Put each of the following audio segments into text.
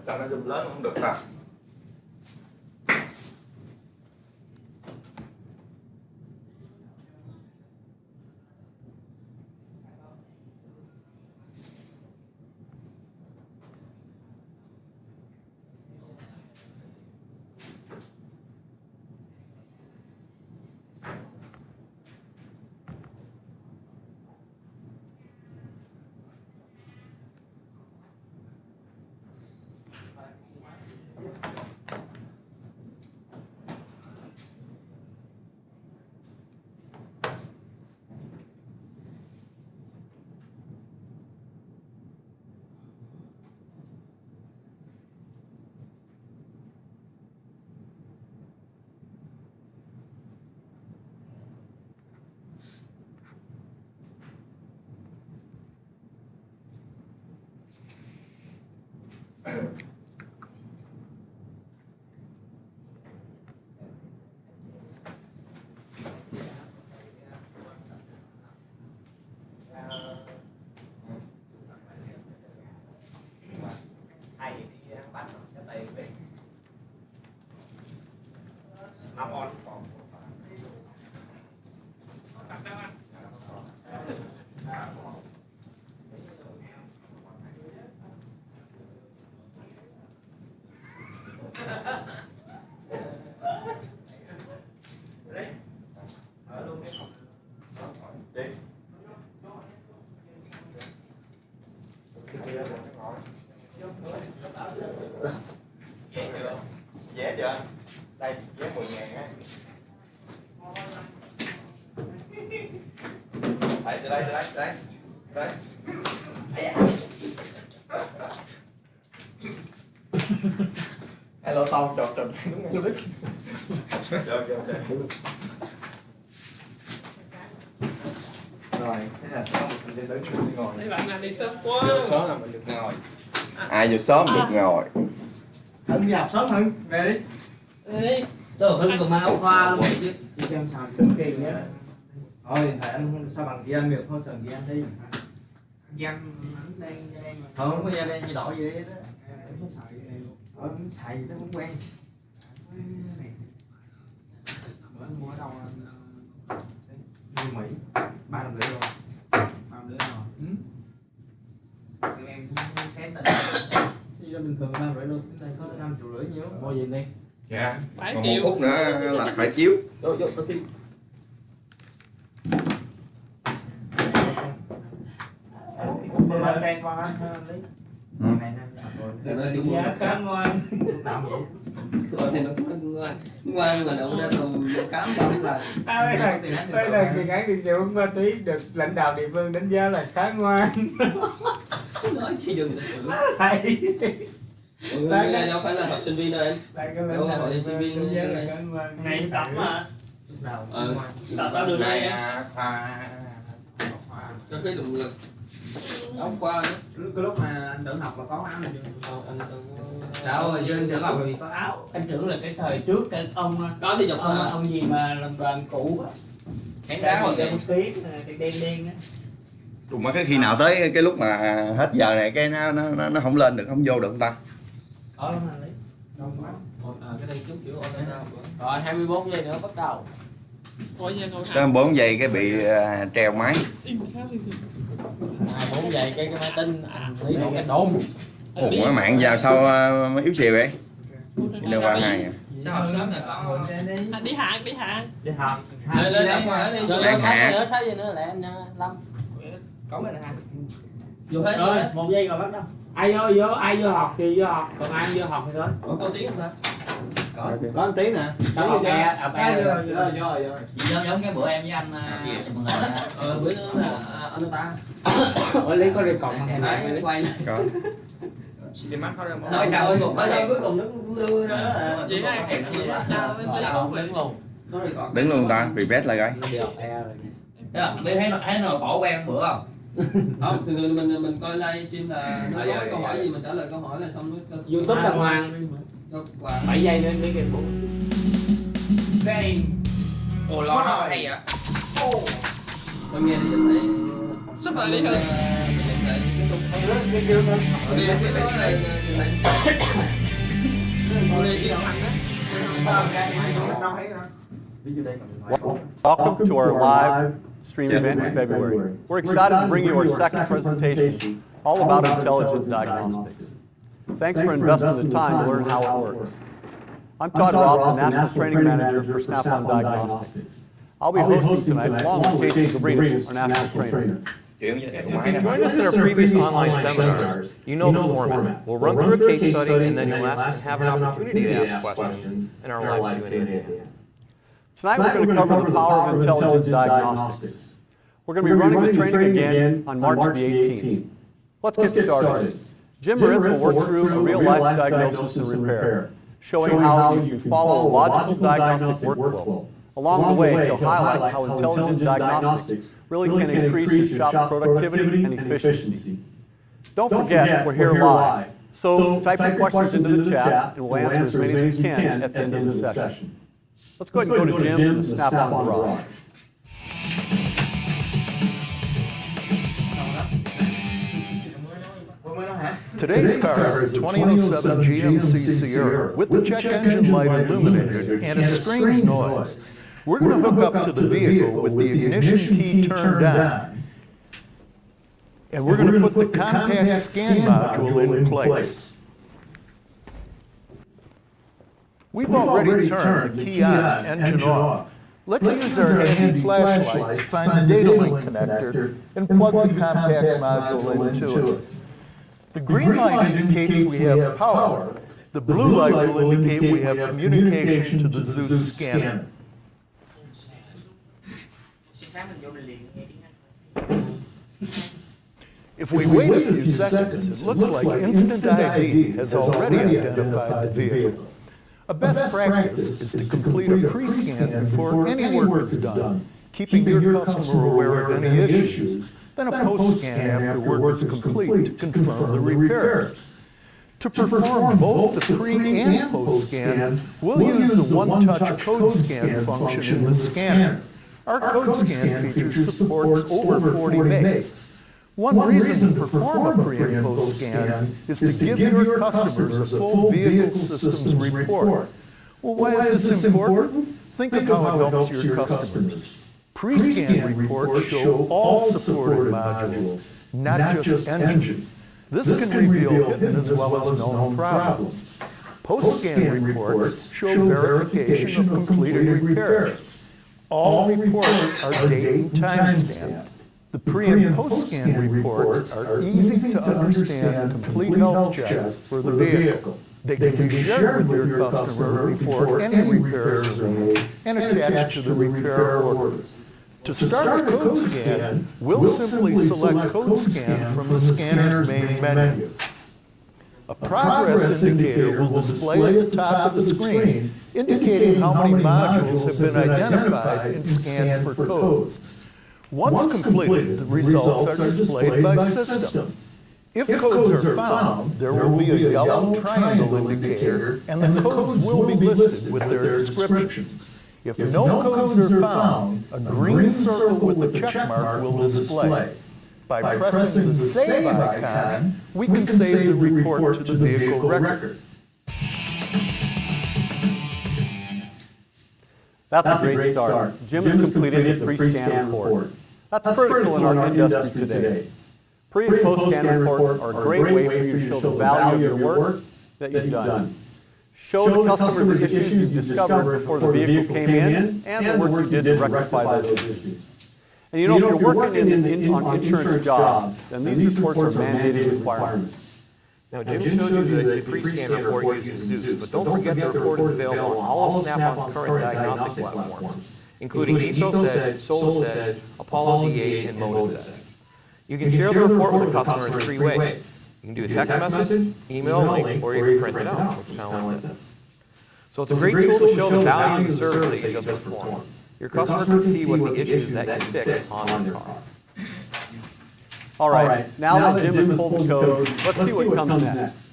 Sao nó zoom lớn không được ta? Vé chưa? Đây, vé 10.000 á. Đây, từ đây, từ đây, từ đây. Từ đây. Hello Tom, chọn đúng ngay lúc đích. Rồi, thế là sau mình đi tới trường sẽ ngồi. Mấy bạn nào đi sớm quá. Vô sớm là mình được ngồi. Ai vô sớm được ngồi. Anh đi học sớm hơn, về đi. Đi. Tôi phải cầm áo khoa luôn chứ. Đi xem sao cũng kỳ nhé. Thôi điện thoại anh không sao bằng kia anh được, thôi sờ kia anh đi. Gian đen Không, không có da đen gì đỏ gì đấy đó. em có xài cái này luôn. Xài gì nó cũng quen. Bữa anh mua ở đâu Đi Mỹ 3 năm rưỡi rồi. 3 đứa rồi. Em cũng xém tên. Gì đó bình thường 3 năm rưỡi đâu, cái này có 5 triệu rưỡi nhiêu. Mua gì đi? Dạ, còn 1 phút nữa là phải chiếu. Vô coi phim. Bên trên qua anh Lý. Này nè. Nó chủ Giá khá ngoan. Lúc nào vậy? Rồi thì nó ngoan mà đâu ra tù cám bấm là. Đây là cái gái sử dụng ma túy được lãnh đạo địa phương đánh giá là khá ngoan. Nói chi dừng lịch sử. Hay. Cái này đâu phải là học sinh viên đâu em. Đây cái lãnh đạo địa phương đánh giá là khá ngoan. Này tập mà. Lúc nào? Tập được Này đây. khoa Có cái động lực. Ống qua nữa. Cái lúc mà anh đỡ học là có áo này chưa? Đâu Hồi xưa anh đỡ học là có áo. Anh tưởng là cái thời trước cái ông có thì dục ông gì mà làm đoàn cũ á. cán đá rồi đen tuyết, cái đen đen á. mà cái khi nào tới cái lúc mà hết giờ này cái nó không lên được, không vô được ta. Có lắm anh Lý. Đông quá. cái đây chút kiểu Rồi 24 giây nữa bắt đầu. Tới 4 giây cái bị treo máy. 24 giây cái máy tính Lý nổ cái đồn. Ủa cái mạng vào sao yếu xìu vậy? Đi qua hai. sao học sớm là có Đi hạn. Đi học. lên lên đi Rồi Đang 6 giây nữa lại anh Lâm. có cái này vô hết Rồi, 1 giây rồi bắt đầu. Ai vô học thì vô học, còn ai không vô học thì thôi. có tiếng không ta Có 1 tiếng nè. Sao học e Vô. giống cái bữa em với anh bữa nữa là anh ta Ủa Lý có đi cộng không? đấy quay lên Có. thì mắt nó nói sao cuối cùng cuối cùng nó cũng lưu đó là Vậy ai hẹn vậy cho với đứng luôn. Đứng luôn ta, repeat lại coi. Biết thấy nồi khổ của em bữa không? Không, thường mình coi live stream là nó có câu hỏi gì mình trả lời câu hỏi là xong nó YouTube đàng hoàng. 7 giây nữa Lý kìa. Đây. Ồ lo nó hay vậy. Tôi nghe đi thấy. Sắp lại đi thôi. Welcome to our live stream event in February. We're excited to bring you our second presentation, all about intelligent diagnostics. Thanks for investing the time to learn how it works. I'm Todd Roth, the National Training Manager for Snap-on Diagnostics. I'll be hosting tonight along with Jason Gabrinas, our National Trainer. Join us in our previous online seminars. You know the format. We'll run through a case study and then you'll ask and have an opportunity to ask questions in our live Q&A at the end. Tonight we're going to cover the power of intelligent diagnostics. We're going to be running the training again on March the 18th. Let's get started. Jim Moritz will work through a real-life diagnosis and repair, showing how you can follow a logical diagnostic workflow. Along the way, he'll highlight how intelligent diagnostics really can increase your shop productivity and efficiency. Don't forget, we're here live. So type your questions into the chat and we'll answer as many as we can at the end of the session. Let's go ahead and go to Jim and Snap-on Garage. Today's car is a 2007 GMC Sierra with the check engine light illuminated and a strange noise. We're going to hook up to the vehicle with the ignition key turned down. And we're going to put the compact scan module in place. We've already turned the key on, engine off. Let's use our handy flashlight to find the data link connector and plug the compact module into it. The green light indicates we have power. The blue light will indicate we have communication to the Zeus scanner. If we wait a few seconds, it looks like Instant ID has already identified the vehicle. A best practice is to complete a pre-scan before any work is done, keeping your customer aware of any issues, then a post-scan after work is complete to confirm the repairs. To perform both the pre- and post-scan, we'll use the one-touch code scan function in the scanner. Our code scan feature supports over 40 makes. One reason to perform a pre- and post-scan is to give your customers a full vehicle systems report. Well, why is this important? Think of how it helps your customers. Pre-scan reports show all supported modules, not just engine. This can reveal hidden as well as known problems. Post-scan reports show verification of completed repairs. All reports are date and time stamped. The pre- and post-scan reports are easy to understand complete health checks for the vehicle. They can be shared with your customer before any repairs are made and attached to the repair order. To start a code scan, we'll simply select Code Scan from the scanner's main menu. A progress indicator will display at the top of the screen, indicating how many modules have been identified and scanned for codes. Once completed, the results are displayed by system. If codes are found, there will be a yellow triangle indicator, and the codes will be listed with their descriptions. If no codes are found, a green circle with the check mark will display. By pressing the Save icon, we can save the report to the vehicle record. That's a great start. Jim has completed the pre-scan report. That's critical in our industry today. Pre- and post-scan reports are a great way for you to show the value of your work that you've done. Show the customers the issues you discovered before the vehicle came in and the work you did to rectify those issues. And you know, if you're working on insurance jobs, then these reports are mandated requirements. Now, Jim showed you the pre-scan report using Zeus, but don't forget the report is available on all of Snap-on's current diagnostic platforms, including Ethos Edge, Solus Edge, Apollo D8, and Modus Edge. You can share the report with a customer in 3 ways. You can do a text message, email a link, or you can print it out, which is kind of like that. So it's a great tool to show the value of the service that you just performed. Your customer can see what the issues that you fixed on their car. All right, now that Jim has pulled the code, let's see what comes next.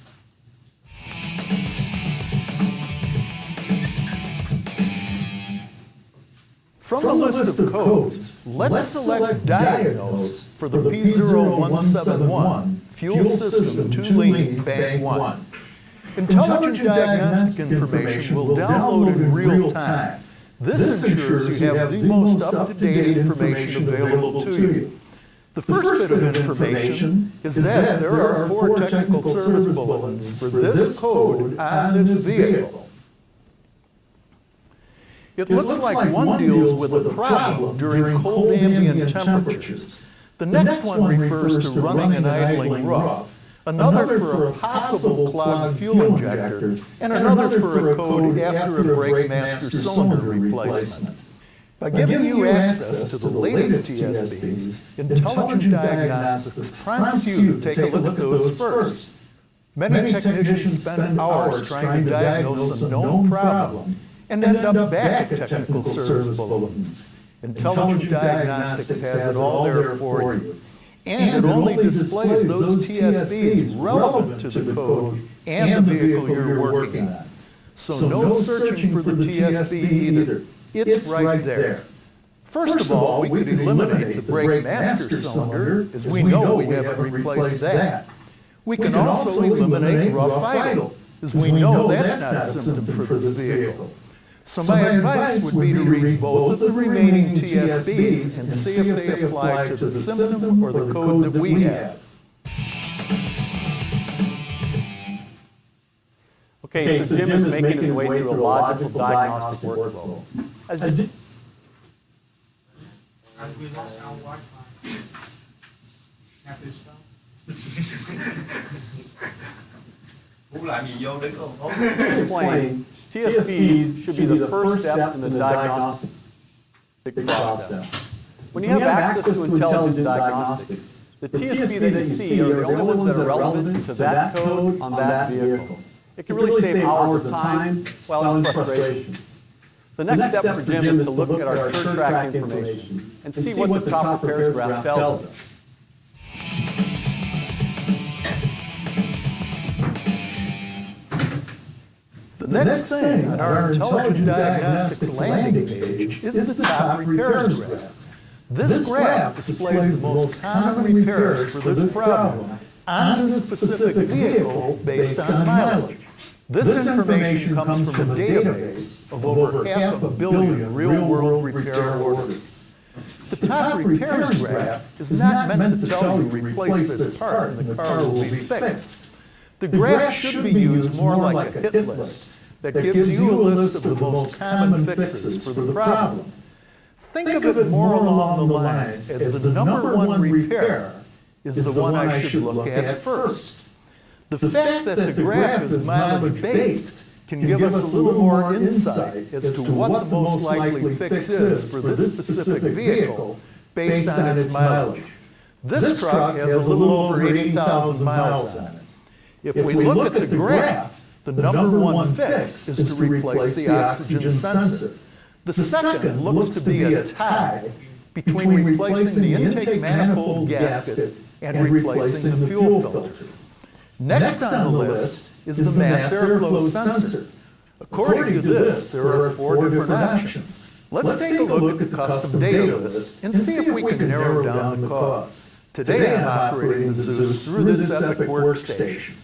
From the list of codes, let's select Diagnose for the P0171 Fuel System 2 Lane Bank 1. Intelligent diagnostic information will download in real time. This ensures you have the most up-to-date information available to you. The first bit of information is that there are 4 technical service bulletins for this code on this vehicle. It looks like one deals with a problem during cold ambient temperatures. The next one refers to running and idling rough, another for a possible clogged fuel injector, and another for a code after a brake master cylinder replacement. By giving you access to the latest TSBs, Intelligent Diagnostics prompts you to take a look at those first. Many technicians spend hours trying to diagnose a known problem and end up back at technical service bulletins. Intelligent Diagnostics has it all there for you. And it only displays those TSBs relevant to the code and the vehicle you're working on. So no searching for the TSB either. It's right there. First of all, we could eliminate the brake master cylinder, as we know we haven't replaced that. We can also eliminate rough idle, as we know that's not a symptom for this vehicle. So my advice would be to read both of the remaining TSBs and see if they apply to the symptom or the code that we have. Okay, so Jim is making his way through a logical diagnostic workflow. We lost our Wi-Fi. Have to stop. Explain, TSBs should be the first step in the diagnostic process. When you have access to intelligent diagnostics, the TSB that you see are the only ones that are relevant to that code on that vehicle. It can really save hours of time while in frustration. The next step for Jim is to look at our church track information and see what the top repairs graph tells us. next thing on our Intelligent Diagnostics landing page is the top repairs graph. This graph displays the most common repairs for this problem on this specific vehicle based on mileage. This information comes from a database of over 500 million real-world repair orders. The top repairs graph is not meant to tell you replace this part and the car will be fixed. The graph should be used more like a hit list that gives you a list of the most common fixes for the problem. Think of it more along the lines as the number one repair is the one I should look at first. The fact that the graph is mileage-based can give us a little more insight as to what the most likely fix is for this specific vehicle based on its mileage. This truck has a little over 80,000 miles on it. If we look at the graph, the number one fix is to replace the oxygen sensor. The second looks to be a tie between replacing the intake manifold gasket and replacing the fuel filter. Next on the list is the mass airflow sensor. According to this, there are 4 different options. Let's take a look at the custom data list and see if we can narrow down the cost. Today I'm operating the Zeus through this Epic workstation.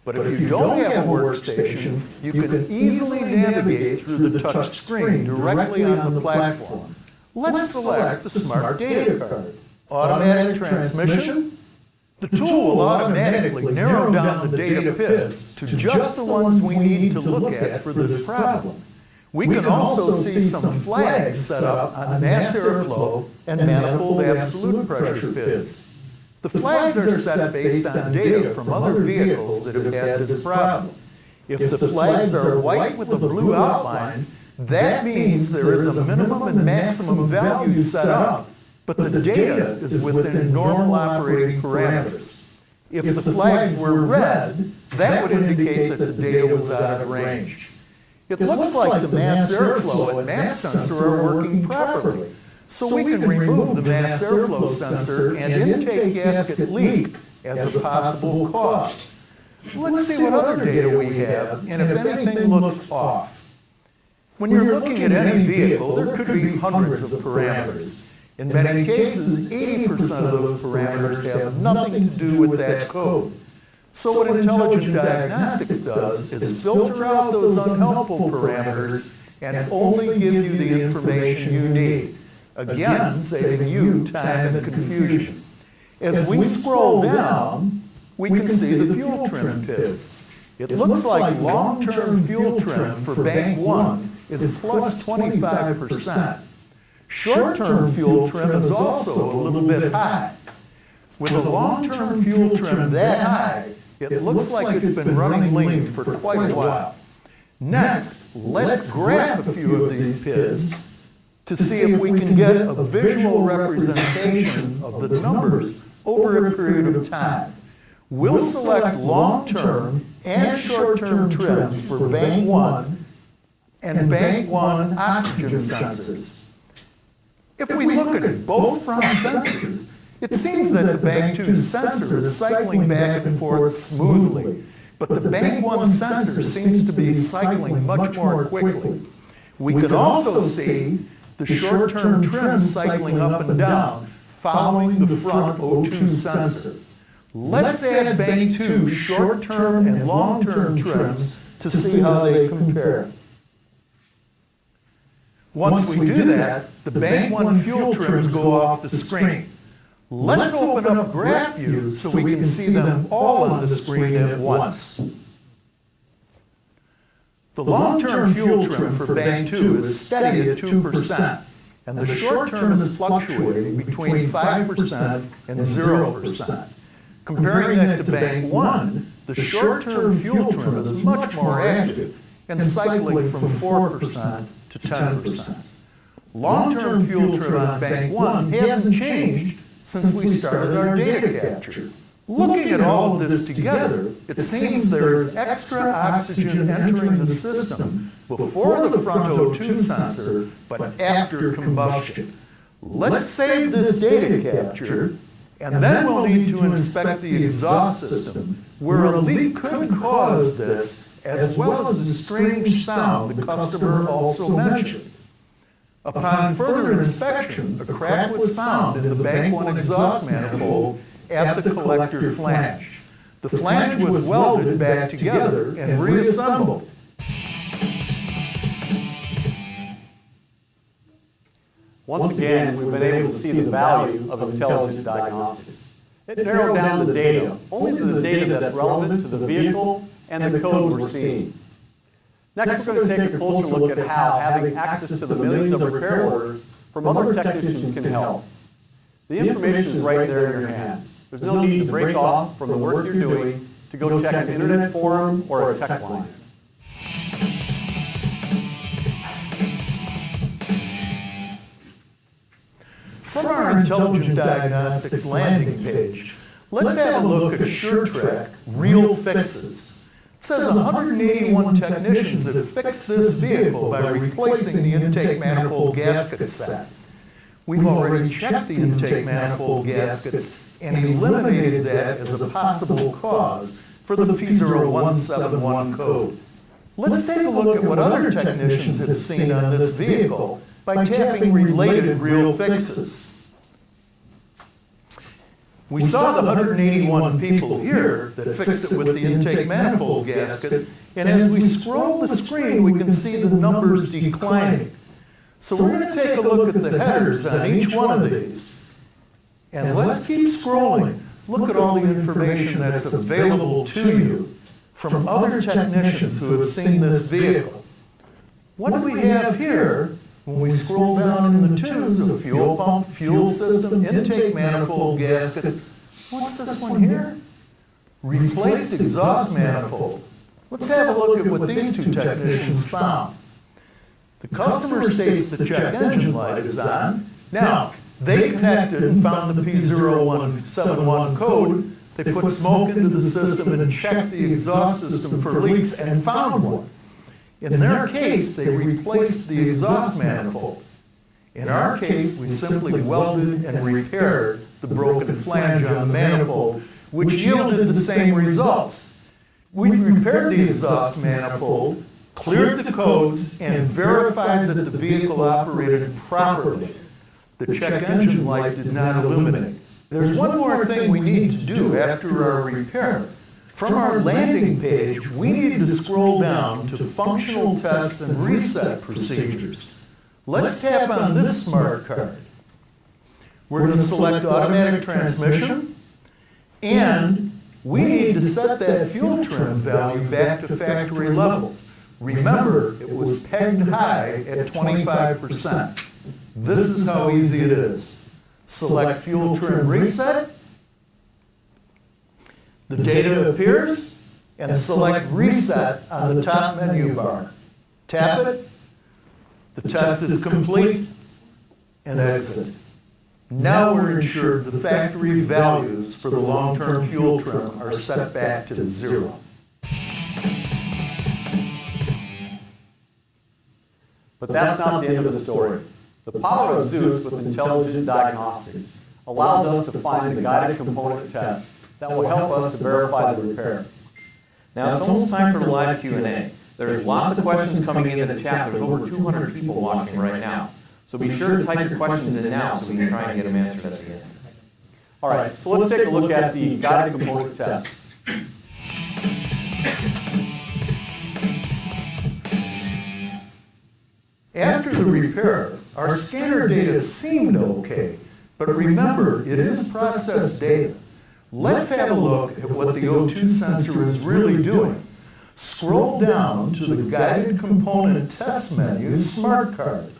But if you don't have a workstation, you can easily navigate through the touch screen directly on the platform. Let's select the Smart Data Card. Automatic transmission. The tool will automatically narrow down the data PIDs to just the ones we need to look at for this problem. We can also see some flags set up on mass airflow and manifold absolute pressure PIDs. The flags are set based on data from other vehicles that have had this problem. If the flags are white with a blue outline, that means there is a minimum and maximum value set up, but the data is within normal operating parameters. If the flags were red, that would indicate that the data was out of range. It looks like the mass airflow and max sensor are working properly. So we can remove the mass airflow sensor and intake gasket leak as a possible cause. Let's see what other data we have and if anything looks off. When you're looking at any vehicle, there could be hundreds of parameters. In many cases, 80% of those parameters have nothing to do with that code. So what Intelligent Diagnostics does is filter out those unhelpful parameters and only give you the information you need. Again, saving you time and confusion. As we scroll down, we can see the fuel trim PIDs. It looks like long-term fuel trim for Bank 1 is plus 25%. Short-term fuel trim is also a little bit high. With a long-term fuel trim that high, it looks like it's been running lean for quite a while. Next, let's graph a few of these PIDs to see if we can get a visual representation of the numbers over a period of time. We'll select long-term and short-term trims for Bank 1 and Bank 1 oxygen sensors. If we look at both front sensors, it seems that the Bank 2 sensor is cycling back and forth smoothly, but the Bank 1 sensor seems to be cycling much more quickly. We can also see the short-term trim cycling up and down, following the front O2 sensor. Let's add Bank 2 short-term and long-term trims to see how they compare. Once we do that, the Bank 1 fuel trims go off the screen. Let's open up Graph View so we can see them all on the screen at once. The long-term fuel trim for Bank 2 is steady at 2%, and the short-term is fluctuating between 5% and 0%. Comparing that to Bank 1, the short-term fuel trim is much more active and cycling from 4% to 10%. Long-term fuel trim on Bank 1 hasn't changed since we started our data capture. Looking at all of this together, it seems there is extra oxygen entering the system before the front O2 sensor, but after combustion. Let's save this data capture And then we'll need to inspect the exhaust system, where a leak could cause this, as well as the strange sound the customer also mentioned. Upon further inspection, a crack was found in the bank 1 exhaust manifold at the collector flange. The flange was welded back together and reassembled. Once again, we've been able to see the value of intelligent diagnostics. It narrowed down the data, only to the data that's relevant to the vehicle and the code we're seeing. Next, we're going to take a closer look at how having access to the millions of repair orders from other technicians can help. The information is right there in your hands. There's no need to break off from the work you're doing to go check an internet forum or a tech line. From our Intelligent Diagnostics landing page, let's have a look at SureTrack Real Fixes. It says 181 technicians have fixed this vehicle by replacing the intake manifold gasket set. We've already checked the intake manifold gaskets and eliminated that as a possible cause for the P0171 code. Let's take a look at what other technicians have seen on this vehicle by tapping related real fixes. We saw the 181 people here that fixed it with the intake manifold gasket, and as we scroll the screen, we can see the numbers declining. So we're going to take a look at the headers on each one of these. And let's keep scrolling. Look at all the information that's available to you from other technicians who have seen this vehicle. What do we have here? When we scroll down in the twos of fuel pump, fuel system, intake manifold gaskets, what's this one here? Replaced exhaust manifold. Let's have a look at what these two technicians found. The customer states the check engine light is on. Now, they connected and found the P0171 code. They put smoke into the system and checked the exhaust system for leaks and found one. In their case, they replaced the exhaust manifold. In our case, we simply welded and repaired the broken flange on the manifold, which yielded the same results. We repaired the exhaust manifold, cleared the codes, and verified that the vehicle operated properly. The check engine light did not illuminate. There's one more thing we need to do after our repair. From our landing page, we need to scroll down to functional tests and reset procedures. Let's tap on this smart card. We're going to select automatic transmission, and we need to set that fuel trim value back to factory levels. Remember, it was pegged high at 25%. This is how easy it is. Select fuel trim reset. The data appears, and select reset on the top menu bar. Tap it. The test is complete, and exit. Now we're ensured the factory values for the long-term fuel trim are set back to 0. But that's not the end of the story. The power of Zeus with intelligent diagnostics allows us to find the guided component test that will help us to verify the repair. Now it's almost time for the live Q&A. There's lots of questions coming in the chat. There's over 200 people watching right now. So be sure to type your questions in now so we can try and get them answered at the end. All right, so let's take a look at the guided component tests. After the repair, our scanner data seemed okay, but remember, it is processed data. Let's have a look at what the O2 sensor is really doing. Scroll down to the Guided Component Test menu, Smart Card.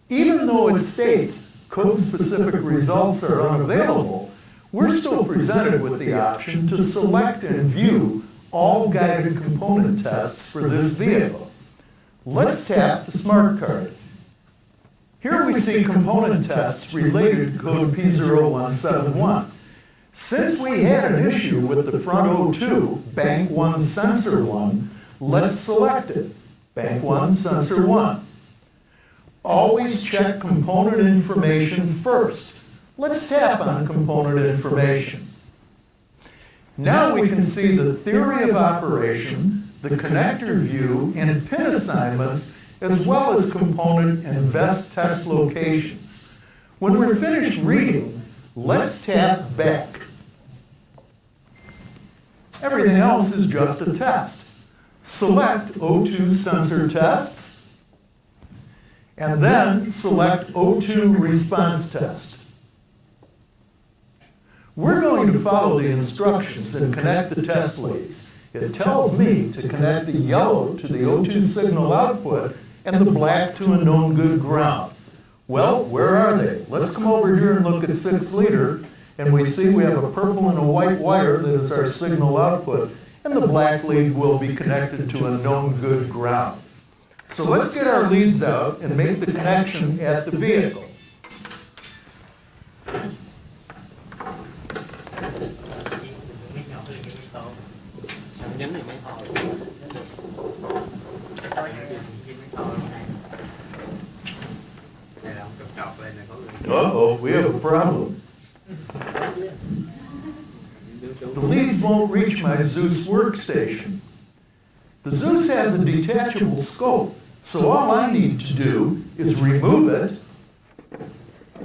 Even though it states code-specific results are unavailable, we're still presented with the option to select and view all guided component tests for this vehicle. Let's tap the Smart Card. Here we see component tests related to code P0171. Since we had an issue with the front O2, Bank 1 Sensor 1, let's select it, Bank 1 Sensor 1. Always check component information first. Let's tap on component information. Now we can see the theory of operation, the connector view, and pin assignments, as well as component and best test locations. When we're finished reading, let's tap back. Everything else is just a test. Select O2 sensor tests, and then select O2 response test. We're going to follow the instructions and connect the test leads. It tells me to connect the yellow to the O2 signal output and the black to a known good ground. Well, where are they? Let's come over here and look at 6 leader, and we see we have a purple and a white wire that is our signal output, and the black lead will be connected to a known good ground. So let's get our leads out and make the connection at the vehicle. Uh-oh, we have a problem. The leads won't reach my Zeus workstation. The Zeus has a detachable scope, so all I need to do is remove it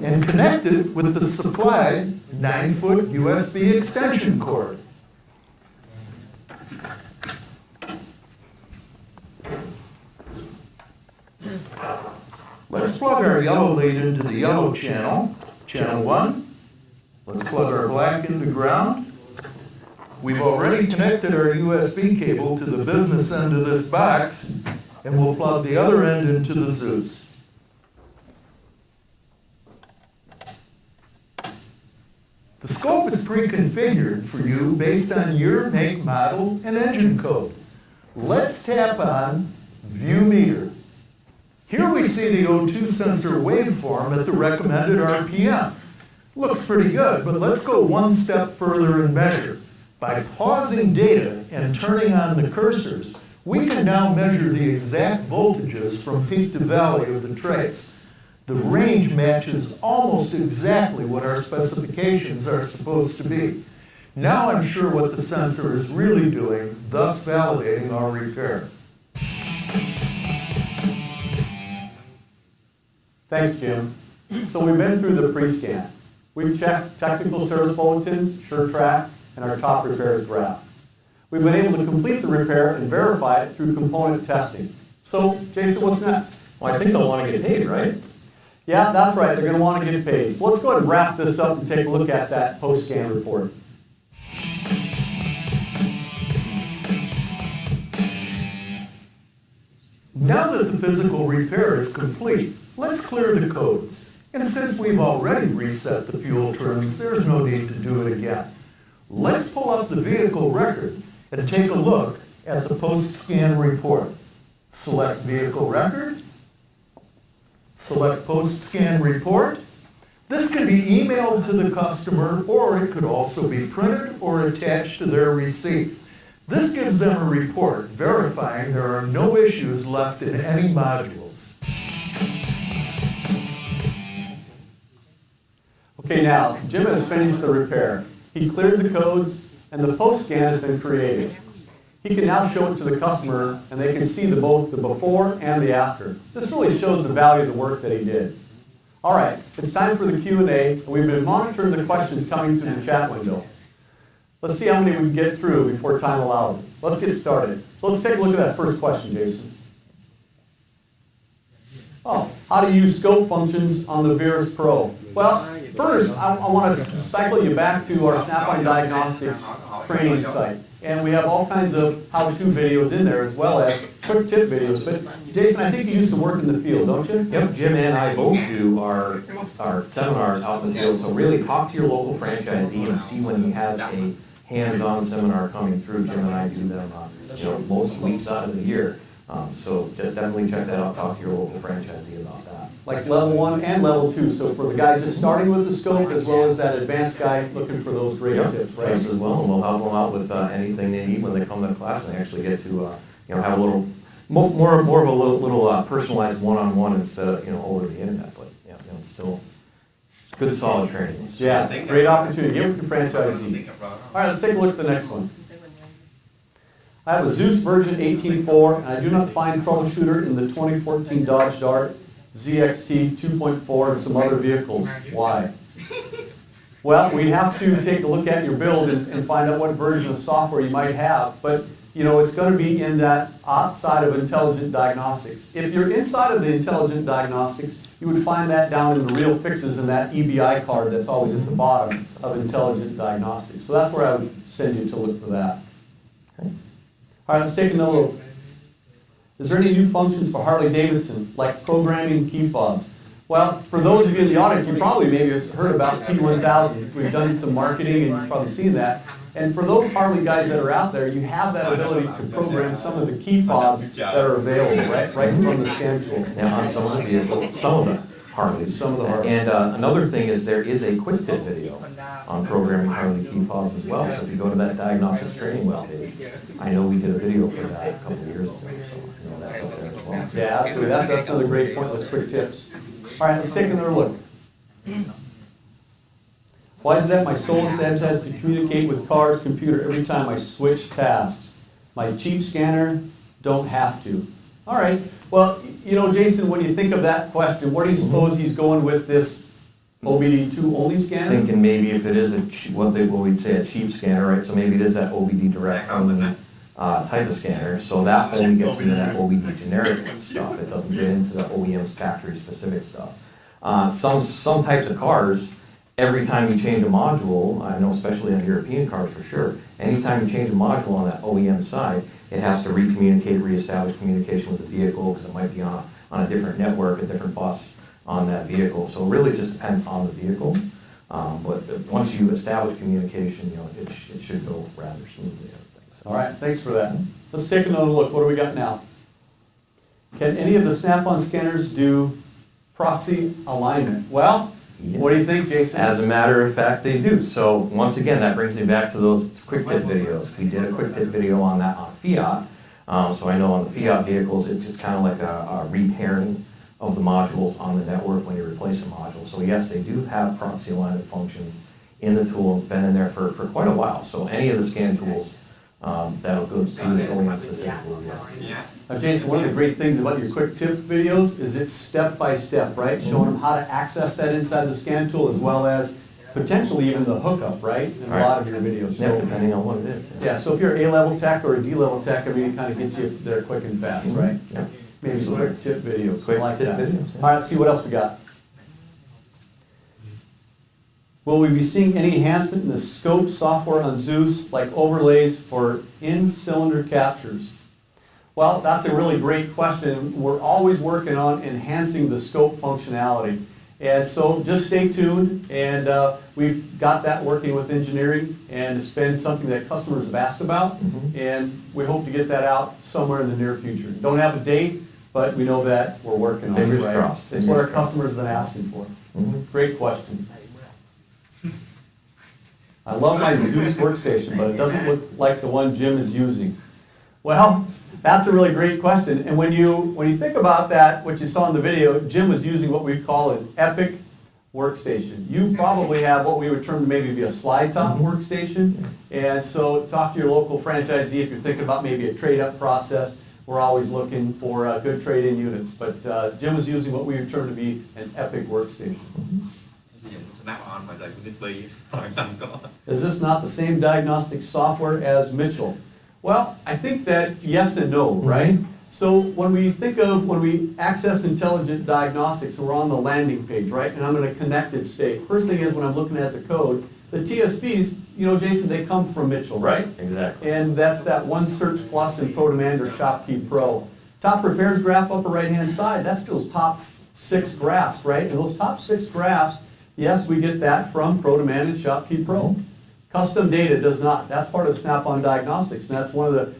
and connect it with the supplied 9-foot USB extension cord. Let's plug our yellow lead into the yellow channel, channel 1. Let's plug our black into ground. We've already connected our USB cable to the business end of this box, and we'll plug the other end into the Zeus. The scope is pre-configured for you based on your make, model, and engine code. Let's tap on View Meter. Here we see the O2 sensor waveform at the recommended RPM. Looks pretty good, but let's go one step further and measure. By pausing data and turning on the cursors, we can now measure the exact voltages from peak to valley of the trace. The range matches almost exactly what our specifications are supposed to be. Now I'm sure what the sensor is really doing, thus validating our repair. Thanks, Jim. So we've been through the pre-scan. We've checked technical service bulletins, SureTrack, and our top repairs graph. We've been able to complete the repair and verify it through component testing. So, Jason, what's next? Well, I think they'll want to get paid, right? Yeah, that's right. They're going to want to get paid. So let's go ahead and wrap this up and take a look at that post-scan report. Now that the physical repair is complete, let's clear the codes. And since we've already reset the fuel trims, there's no need to do it again. Let's pull up the vehicle record and take a look at the post-scan report. Select Vehicle Record. Select Post-Scan Report. This can be emailed to the customer, or it could also be printed or attached to their receipt. This gives them a report verifying there are no issues left in any modules. Okay, now, Jim has finished the repair. He cleared the codes, and the post-scan has been created. He can now show it to the customer, and they can see both the before and the after. This really shows the value of the work that he did. All right, it's time for the Q&A. We've been monitoring the questions coming through the chat window. Let's see how many we can get through before time allows it. Let's get started. So let's take a look at that first question, Jason. Oh, how to use scope functions on the Virus Pro. Well, first, I want to cycle you back to our Snap-on Diagnostics training site. And we have all kinds of how-to videos in there, as well as quick tip videos. But Jason, I think you used to work in the field, don't you? Yep, Jim and I both do our seminars out in the field. So really talk to your local franchisee and see when he has a hands-on seminar coming through. Jim and I do them most weeks out of the year. So definitely check that out, talk to your local franchisee about that. Like level 1 and level 2, so for the guy just starting with the scope as well as that advanced guy looking for those great tips, right? Yes, as well, and we'll help them out with anything they need when they come to class and actually get to have a little more of a little personalized one-on-one instead of over the internet, but still Good solid training. Yeah, great opportunity. Give it to franchisee. All right, let's take a look at the next one. I have a Zeus version 18.4, and I do not find troubleshooter in the 2014 Dodge Dart, ZXT 2.4, and some other vehicles. Why? Well, we'd have to take a look at your build and find out what version of software you might have. But, you know, it's going to be in that outside of Intelligent Diagnostics. If you're inside of the Intelligent Diagnostics, you would find that down in the real fixes in that EBI card that's always at the bottom of Intelligent Diagnostics. So that's where I would send you to look for that. Okay. All right, let's take another look. Is there any new functions for Harley-Davidson, like programming key fobs? Well, for those of you in the audience, you probably maybe have heard about P1000. We've done some marketing and you've probably seen that. And for those Harley guys that are out there, you have that ability to program some of the key fobs that are available, right from the scan tool. Now, on some of the vehicles, some of the Harleys. Some of the Harleys. And another thing is there is a quick tip video on programming Harley key fobs as well. So if you go to that diagnostics training webpage, I know we did a video for that a couple of years ago. So you know that's up there as well. Yeah, absolutely. That's another great point. Those quick tips. All right, let's take another look. Why is that my SolarSedge has to communicate with car's computer every time I switch tasks? My cheap scanner don't have to. All right. Well, you know, Jason, when you think of that question, where do you suppose he's going with this OBD2 only scanner? Thinking maybe if it is what we'd say a cheap scanner, right? So maybe it is that OBD direct only type of scanner. So that only gets into that OBD generic stuff. It doesn't get into the OEM's factory specific stuff. Some types of cars, every time you change a module, I know especially on European cars for sure, anytime you change a module on that OEM side, it has to reestablish communication with the vehicle because it might be on a different network, a different bus on that vehicle. So it really just depends on the vehicle. But once you establish communication, you know, it should go rather smoothly. So. All right, thanks for that. Let's take another look. What do we got now? Can any of the Snap-on scanners do proxy alignment? Well, Yeah. What do you think, Jason? As a matter of fact, they do. So once again, that brings me back to those quick tip videos. We did a quick tip video on that on Fiat. So I know on the Fiat vehicles, it's kind of like a repairing of the modules on the network when you replace a module. So yes, they do have proxy alignment functions in the tool. It's been in there for quite a while. So any of the scan tools that'll go to the OEM specifically. Now, Jason, one of the great things about your quick tip videos is it's step by step, right? Showing them how to access that inside the scan tool as well as potentially even the hookup, right? In a lot of your videos. So, yeah, depending on what it is. Yeah, so if you're A-level tech or a D-level tech, I mean, it kind of gets you there quick and fast, right? Yeah. Maybe some quick tip videos. Quick like tip that. videos. Yeah. All right, let's see what else we got. Will we be seeing any enhancement in the scope software on Zeus, like overlays for in-cylinder captures? Well, that's a really great question. We're always working on enhancing the scope functionality. And so just stay tuned, and we've got that working with engineering, and it's been something that customers have asked about, and we hope to get that out somewhere in the near future. Don't have a date, but we know that we're working on it. Fingers right? crossed. It's what our customers have been asking for. Great question. I love my Zeus workstation, but it doesn't look like the one Jim is using. Well, that's a really great question. And when you think about that, what you saw in the video, Jim was using what we call an Epic workstation. You probably have what we would term to maybe be a slide top workstation. And so talk to your local franchisee if you're thinking about maybe a trade-up process. We're always looking for good trade-in units. But Jim was using what we would term to be an Epic workstation. Is this not the same diagnostic software as Mitchell? Well, I think that yes and no, right? So when we access Intelligent Diagnostics, we're on the landing page, right? And I'm in a connected state. First thing is when I'm looking at the code, the TSPs, you know, Jason, they come from Mitchell, right? Exactly. And that's that One Search Plus and ProDemand or ShopKey Pro. Top repairs graph upper right-hand side, that's those top 6 graphs, right? And those top 6 graphs, yes, we get that from ProDemand and ShopKey Pro. Custom data does not. That's part of Snap-on Diagnostics, and that's one of the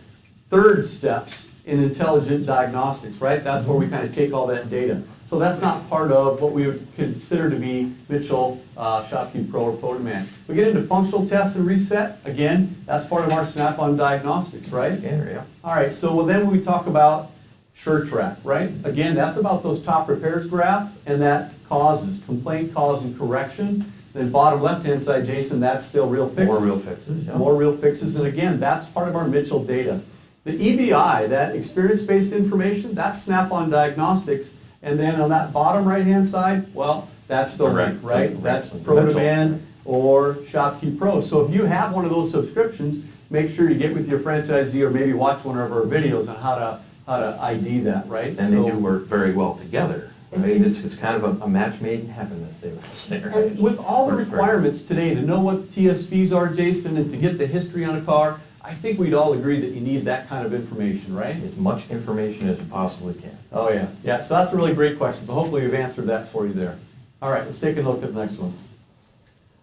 third steps in Intelligent Diagnostics, right? That's where we kind of take all that data. So that's not part of what we would consider to be Mitchell, ShopKey Pro, or ProDemand. We get into functional tests and reset. Again, that's part of our Snap-on Diagnostics, right? Scanner, yeah. All right, so then when we talk about Sure track, right? Again, that's about those top repairs graph and that causes, complaint, cause, and correction. Then bottom left-hand side, Jason, that's still real fixes. More real fixes, yeah. More real fixes, and again, that's part of our Mitchell data. The EBI, that experience-based information, that's Snap-on Diagnostics, and then on that bottom right-hand side, well, that's the link, right? That's ProDemand or ShopKey Pro. So if you have one of those subscriptions, make sure you get with your franchisee or maybe watch one of our videos on how to ID that, right? And they do work very well together. Right? It's kind of a match made in heaven, as they would say. Right? And with all the requirements today to know what TSVs are, Jason, and to get the history on a car, I think we'd all agree that you need that kind of information, right? As much information as you possibly can. Oh yeah, yeah. So that's a really great question. So hopefully we've answered that for you there. All right, let's take a look at the next one.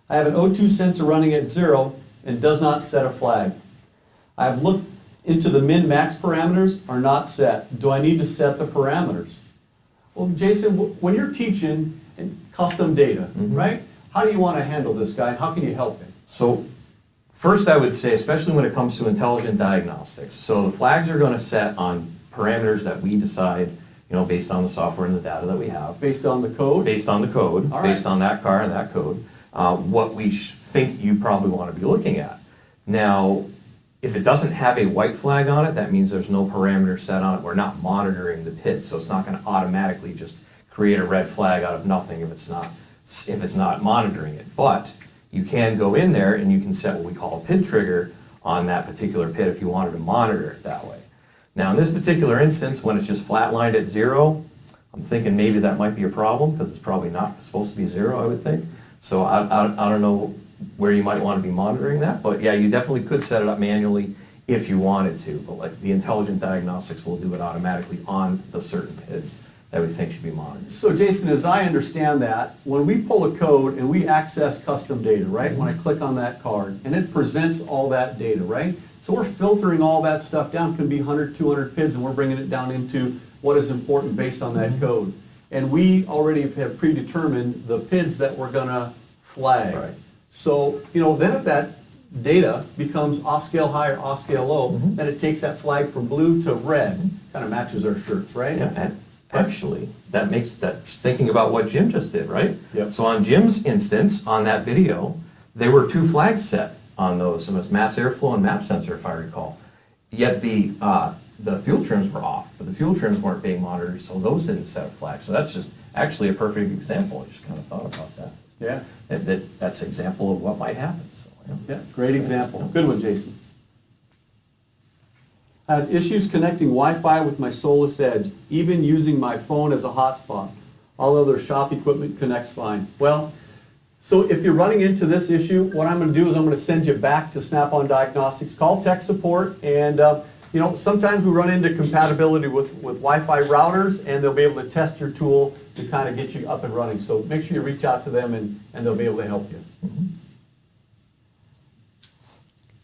I have an O2 sensor running at 0 and does not set a flag. I've looked into the min-max parameters are not set. Do I need to set the parameters? Well, Jason, when you're teaching custom data, right? How do you want to handle this guy? How can you help him? So first I would say, especially when it comes to intelligent diagnostics, so the flags are going to set on parameters that we decide, you know, based on the software and the data that we have. Based on the code? Based on the code, All based right. on that car and that code, what we think you probably want to be looking at. Now, if it doesn't have a white flag on it, that means there's no parameter set on it. We're not monitoring the pit, so it's not going to automatically just create a red flag out of nothing if it's not monitoring it. But you can go in there and you can set what we call a pit trigger on that particular pit if you wanted to monitor it that way. Now, in this particular instance, when it's just flatlined at 0, I'm thinking maybe that might be a problem because it's probably not supposed to be 0, I would think. So I don't know where you might want to be monitoring that, but yeah, you definitely could set it up manually if you wanted to, but like the intelligent diagnostics will do it automatically on the certain pits that we think should be monitored. So Jason, as I understand that, when we pull a code and we access custom data, right? When I click on that card and it presents all that data, right? So we're filtering all that stuff down, can be 100, 200 PIDs, and we're bringing it down into what is important based on that code. And we already have predetermined the PIDs that we're gonna flag. Right. So, you know, then if that data becomes off-scale high or off-scale low, then it takes that flag from blue to red, kind of matches our shirts, right? Yeah, and actually, that makes that thinking about what Jim just did, right? Yep. So on Jim's instance, on that video, there were 2 flags set on those, and it was mass airflow and map sensor, if I recall. Yet the fuel trims were off, but the fuel trims weren't being monitored, so those didn't set a flag. So that's just actually a perfect example. I just kind of thought about that. Yeah. That's an example of what might happen. So, Yeah, great example. Good one, Jason. I have issues connecting Wi-Fi with my Solus Edge, even using my phone as a hotspot. All other shop equipment connects fine. Well, so if you're running into this issue, what I'm going to do is I'm going to send you back to Snap-on Diagnostics. Call tech support, and you know, sometimes we run into compatibility with Wi-Fi routers, and they'll be able to test your tool to kind of get you up and running. So make sure you reach out to them, and they'll be able to help you.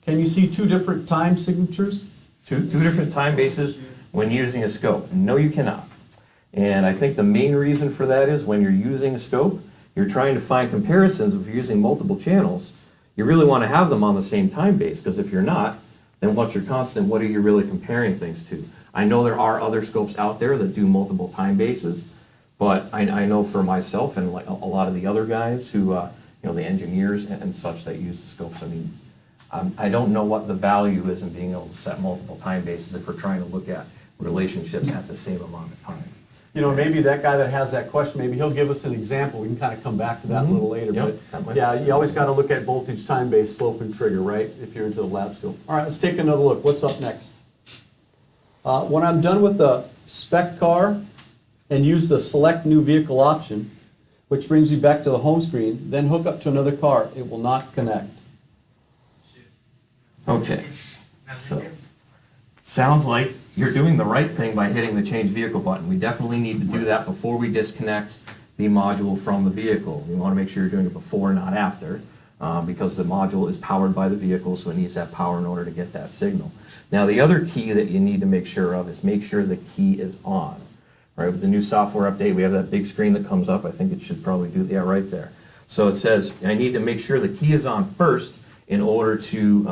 Can you see 2 different time signatures? Two different time bases when using a scope. No, you cannot. And I think the main reason for that is when you're using a scope, you're trying to find comparisons. If you're using multiple channels, you really want to have them on the same time base, because if you're not, then what's your constant? What are you really comparing things to? I know there are other scopes out there that do multiple time bases, but I know for myself and like a lot of the other guys who, you know, the engineers and such that use the scopes, I mean, I don't know what the value is in being able to set multiple time bases if we're trying to look at relationships at the same amount of time. You know, maybe that guy that has that question, maybe he'll give us an example. We can kind of come back to that a little later. Yep, But yeah, you always got to look at voltage, time base, slope, and trigger, right? If you're into the lab scope. All right, let's take another look. What's up next? When I'm done with the spec car and use the select new vehicle option, which brings me back to the home screen, then hook up to another car, it will not connect. Okay, so sounds like you're doing the right thing by hitting the change vehicle button. We definitely need to do that before we disconnect the module from the vehicle. We want to make sure you're doing it before, not after, because the module is powered by the vehicle, so it needs that power in order to get that signal. Now, the other key that you need to make sure of is make sure the key is on. Right, with the new software update, we have that big screen that comes up. I think it should probably do, yeah, right there. So it says, I need to make sure the key is on first in order to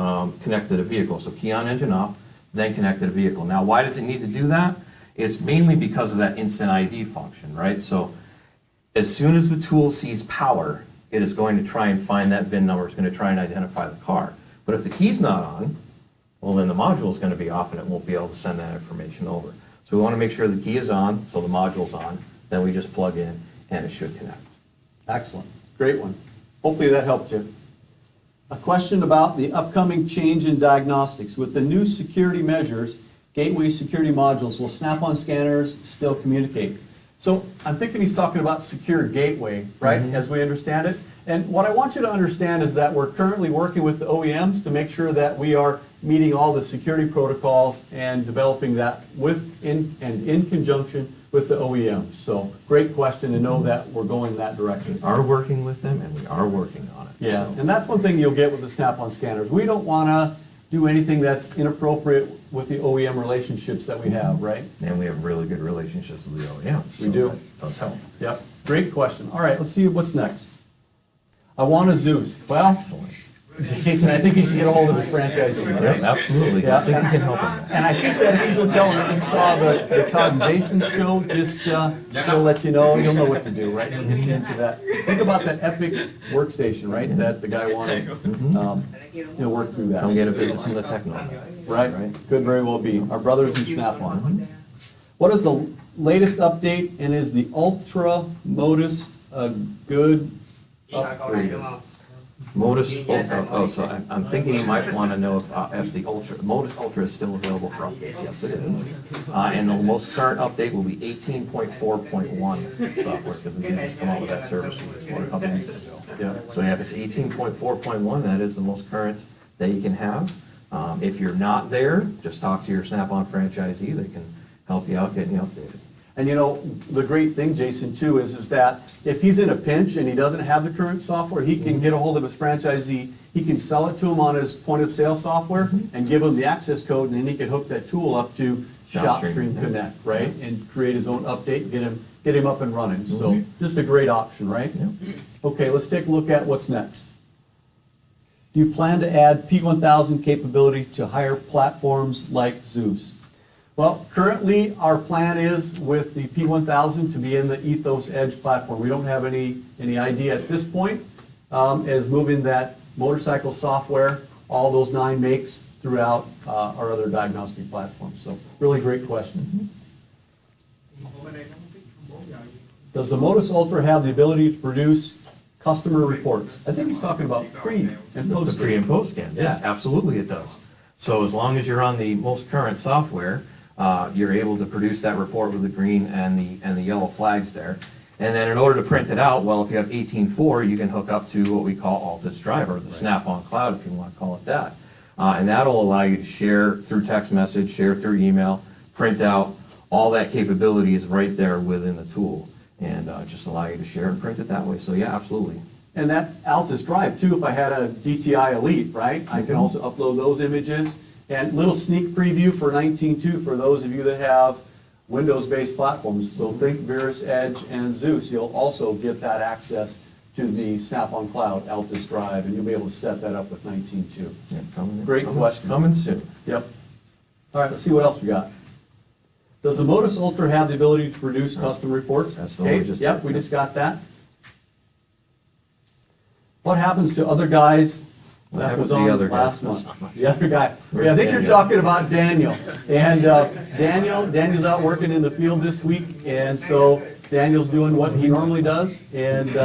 connect to the vehicle. So key on, engine off, then connect to the vehicle. Now, why does it need to do that? It's mainly because of that instant ID function, right? So as soon as the tool sees power, it is going to try and find that VIN number. It's going to try and identify the car. But if the key's not on, well, then the module is going to be off and it won't be able to send that information over. So we want to make sure the key is on, so the module's on. Then we just plug in and it should connect. Excellent. Great one. Hopefully that helped you. A question about the upcoming change in diagnostics. With the new security measures, gateway security modules, will Snap-on scanners still communicate? So I'm thinking he's talking about secure gateway, right, as we understand it. And what I want you to understand is that we're currently working with the OEMs to make sure that we are meeting all the security protocols and developing that in conjunction with the OEMs. So great question to know that we're going that direction. We are working with them and we are working on it. Yeah, So. and that's one thing you'll get with the Snap-on scanners. We don't want to do anything that's inappropriate with the OEM relationships that we have, right? And we have really good relationships with the OEMs. We do. That does help. Yep, great question. All right, let's see what's next. I want a Zeus. Well, Excellent. Jason, I think he should get a hold of his franchisee, right? Yeah, absolutely. Yeah. I think we can help him. And I think that if you go tell him that you saw the Todd and Jason show, just he'll let you know, you'll know what to do, right? He'll get you into that. Think about that epic workstation, right, that the guy wanted. He'll work through that. Come get a visit from the techno. Right, could very well be. Our brothers in Snap-on. What is the latest update, and is the Ultra Modus a good upgrade? Modus, so I'm thinking you might want to know if the Modus Ultra is still available for updates. Yes, it is. And the most current update will be 18.4.1 software, because we just come out with that service release a couple weeks ago. Yeah. So yeah, if it's 18.4.1, that is the most current that you can have. If you're not there, just talk to your Snap-on franchisee. They can help you out getting you updated. And you know, the great thing, Jason, too, is that if he's in a pinch and he doesn't have the current software, he can get a hold of his franchisee, he can sell it to him on his point-of-sale software and give him the access code, and then he can hook that tool up to ShopStream Connect, right? And create his own update, get him up and running. So just a great option, right? Okay, let's take a look at what's next. Do you plan to add P1000 capability to higher platforms like Zeus? Well, currently our plan is with the P1000 to be in the Ethos Edge platform. We don't have any idea at this point as moving that motorcycle software, all those 9 makes throughout our other diagnostic platforms. So really great question. Does the Modus Ultra have the ability to produce customer reports? I think he's talking about pre and post. The pre and post scan, yes, absolutely it does. So as long as you're on the most current software, you're able to produce that report with the green and the yellow flags there. And then in order to print it out, well, if you have 18.4, you can hook up to what we call Altus Drive, or the Snap-on Cloud, if you want to call it that. And that'll allow you to share through text message, share through email, print out. All that capability is right there within the tool, and just allow you to share and print it that way. So yeah, absolutely. And that Altus Drive, too, if I had a DTI Elite, right, I can also upload those images. And little sneak preview for 19.2 for those of you that have Windows-based platforms. So think Virus Edge and Zeus. You'll also get that access to the Snap-on Cloud Altus Drive, and you'll be able to set that up with 19.2. Yeah, Great question. Coming soon. Yep. All right, let's see what else we got. Does the Modus Ultra have the ability to produce custom reports? That's the one we just Yep, we just got that. What happens to other guys? That was on last month. The other guy. Yeah, I think you're talking about Daniel. And Daniel's out working in the field this week, and so Daniel's doing what he normally does, and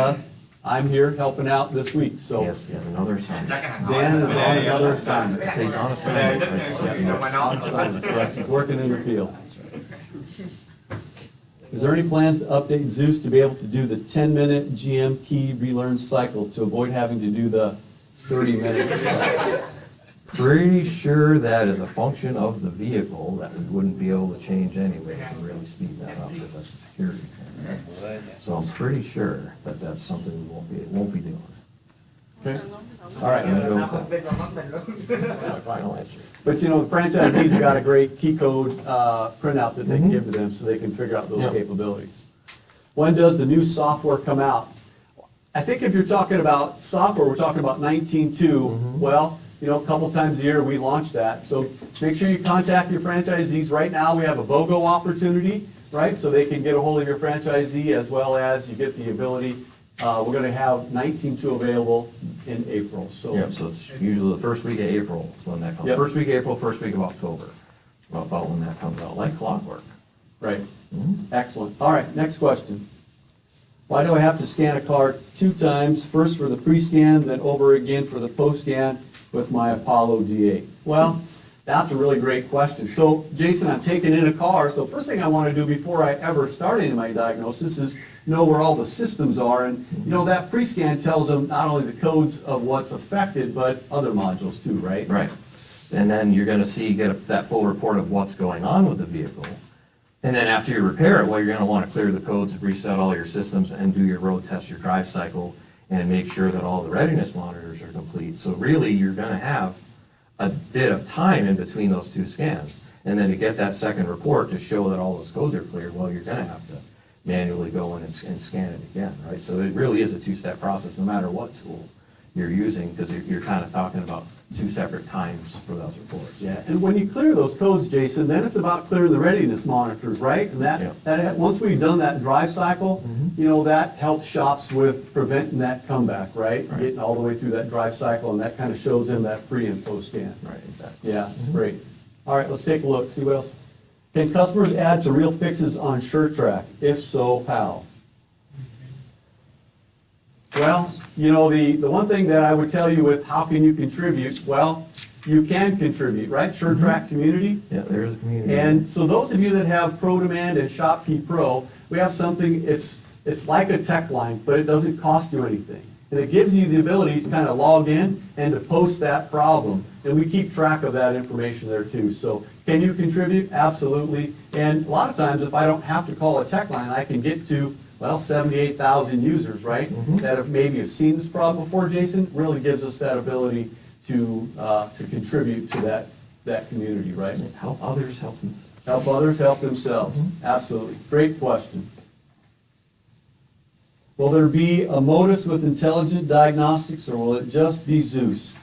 I'm here helping out this week. So Yes, he has another assignment. Dan is on his other assignment. So he's on assignment. On assignment. Yes, he's working in the field. Is there any plans to update Zeus to be able to do the 10-minute GM key relearn cycle to avoid having to do the 30 minutes? Pretty sure that is a function of the vehicle that we wouldn't be able to change anyways and really speed that up, because that's a security thing. So I'm pretty sure that that's something we won't be doing. Okay. All right. I'm gonna go with that. That's my final answer. But you know, franchisees have got a great key code printout that they can give to them so they can figure out those capabilities. When does the new software come out? I think if you're talking about software, we're talking about 19.2. Well, a couple times a year we launch that. So make sure you contact your franchisees. Right now we have a BOGO opportunity, right? So they can get a hold of your franchisee, as well as you get the ability. We're going to have 19.2 available in April. So Yep, so it's usually the first week of April is when that comes. Yep. First week of April, first week of October, about when that comes out, like clockwork. right. Excellent. All right, next question. Why do I have to scan a car 2 times, first for the pre-scan, then over again for the post-scan with my Apollo D8? Well, that's a really great question. So, Jason, I'm taking in a car, so first thing I want to do before I ever start any of my diagnosis is know where all the systems are, and that pre-scan tells them not only the codes of what's affected, but other modules too, right? Right. And then you're going to get that full report of what's going on with the vehicle. And then after you repair it, well, you're going to want to clear the codes, reset all your systems, and do your road test, your drive cycle, and make sure that all the readiness monitors are complete. So really, you're going to have a bit of time in between those 2 scans. And then to get that second report to show that all those codes are cleared, well, you're going to have to manually go in and scan it again, right? So it really is a 2-step process, no matter what tool you're using, because you're kind of talking about 2 separate times for those reports. Yeah, and when you clear those codes, Jason, then it's about clearing the readiness monitors, right? And that once we've done that drive cycle, that helps shops with preventing that comeback, right? Getting all the way through that drive cycle, and that kind of shows them that pre and post scan. Right, exactly. Yeah, it's great. All right, let's take a look, see what else. Can customers add to real fixes on SureTrack? If so, how? Well, the one thing that I would tell you with how can you contribute, well, you can contribute, right? SureTrack community. Yeah, there's a community. And so those of you that have ProDemand and ShopKey Pro, we have something, it's like a tech line, but it doesn't cost you anything. And it gives you the ability to kind of log in and to post that problem. And we keep track of that information there too. So can you contribute? Absolutely. And a lot of times if I don't have to call a tech line, I can get to 78,000 users, right? That have maybe seen this problem before, Jason. Really gives us that ability to contribute to that community, right? Help others, help them. Help others, help themselves. Absolutely. Great question. Will there be a Modus with intelligent diagnostics, or will it just be Zeus?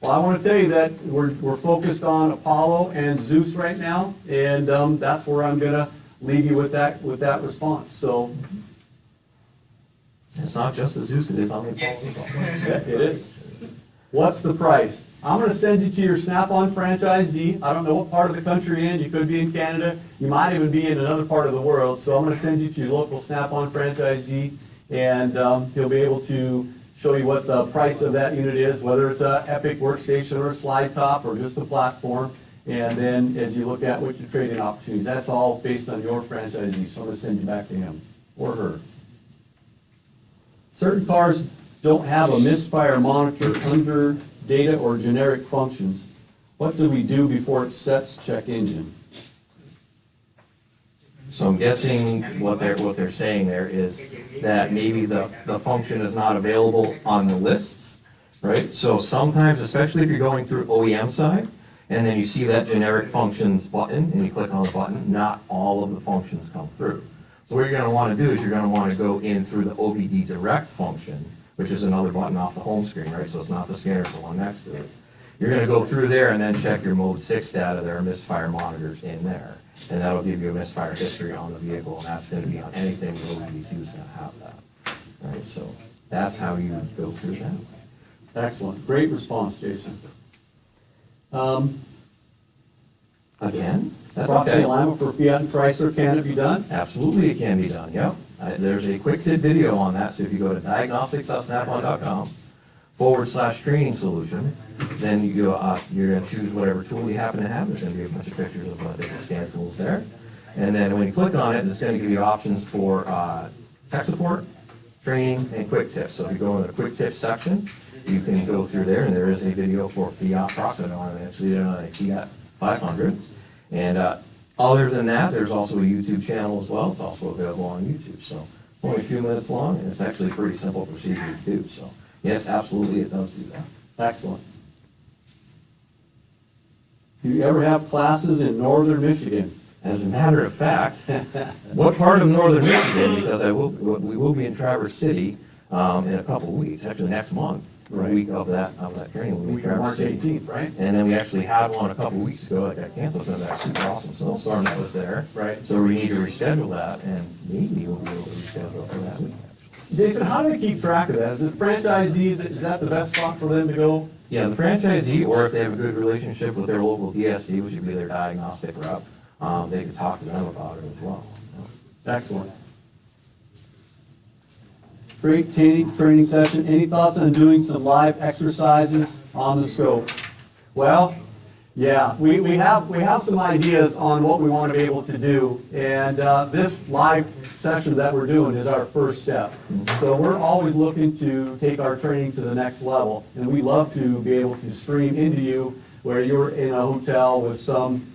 Well, I want to tell you that we're focused on Apollo and Zeus right now, and that's where I'm going to leave you with that response. So. It's not just the Zeus, it is on the Apollo. Yeah, it is. What's the price? I'm going to send you to your Snap-on franchisee. I don't know what part of the country you're in. You could be in Canada. You might even be in another part of the world. So I'm going to send you to your local Snap-on franchisee, and he'll be able to show you what the price of that unit is, whether it's an Epic workstation or a slide top or just a platform. And then as you look at what your trade-in opportunities, that's all based on your franchisee. So I'm going to send you back to him or her. Certain cars don't have a misfire monitor under data or generic functions. What do we do before it sets check engine? So I'm guessing what they're saying there is that maybe the function is not available on the list, right? So sometimes, especially if you're going through OEM side, and then you see that generic functions button, and you click on the button, not all of the functions come through. So what you're going to want to do is you're going to want to go in through the OBD Direct function, which is another button off the home screen, right? So it's not the scanner, it's the one next to it. You're going to go through there and then check your Mode 6 data. There are misfire monitors in there. And that'll give you a misfire history on the vehicle, and that's going to be on anything the OBD2 is going to have that. Right? So that's how you would go through that. Excellent. Great response, Jason. Again, that's proxy okay. alignment for Fiat and Chrysler, can it be done? Absolutely, it can be done, yep. There's a quick tip video on that, so if you go to diagnostics.snapon.com/training solution, then you're going to choose whatever tool you happen to have. There's going to be a bunch of pictures of different scan tools there. And then when you click on it, it's going to give you options for tech support, training, and quick tips. So if you go in the quick tips section, you can go through there, and there is a video for Fiat proxy on it. Actually, on a Fiat 500. And other than that, there's also a YouTube channel as well. It's also available on YouTube. So it's only a few minutes long, and it's actually a pretty simple procedure to do. So yes, absolutely, it does do that. Excellent. Do you ever have classes in northern Michigan? As a matter of fact, what part of northern Michigan? Because we will be in Traverse City in a couple of weeks, actually next month. the week of that training. Week of March 18th, right? And then we actually had one a couple of weeks ago that got canceled because of that super awesome snowstorm that was there. Right. So we need to reschedule that, and maybe we'll be able to reschedule for that week. Jason, how do they keep track of that? Is it franchisees, is that the best spot for them to go? Yeah, the franchisee, or if they have a good relationship with their local DSD, which would be their diagnostic rep, they could talk to them about it as well. Excellent. Great training session. Any thoughts on doing some live exercises on the scope? Well, yeah, we have some ideas on what we want to be able to do, and this live session that we're doing is our first step. So we're always looking to take our training to the next level, and we love to be able to stream into you where you're in a hotel with some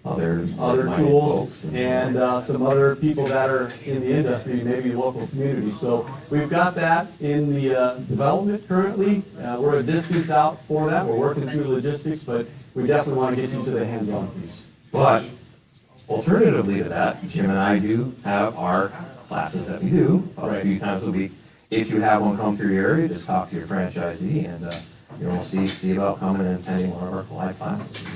other tools and some other people that are in the industry, maybe local communities. So we've got that in the development currently. We're a distance out for that. We're working through the logistics, but we definitely want to get you to the hands-on piece. But alternatively to that, Jim and I do have our classes that we do a few times a week. If you have one come through your area, just talk to your franchisee and see about coming and attending one of our live classes.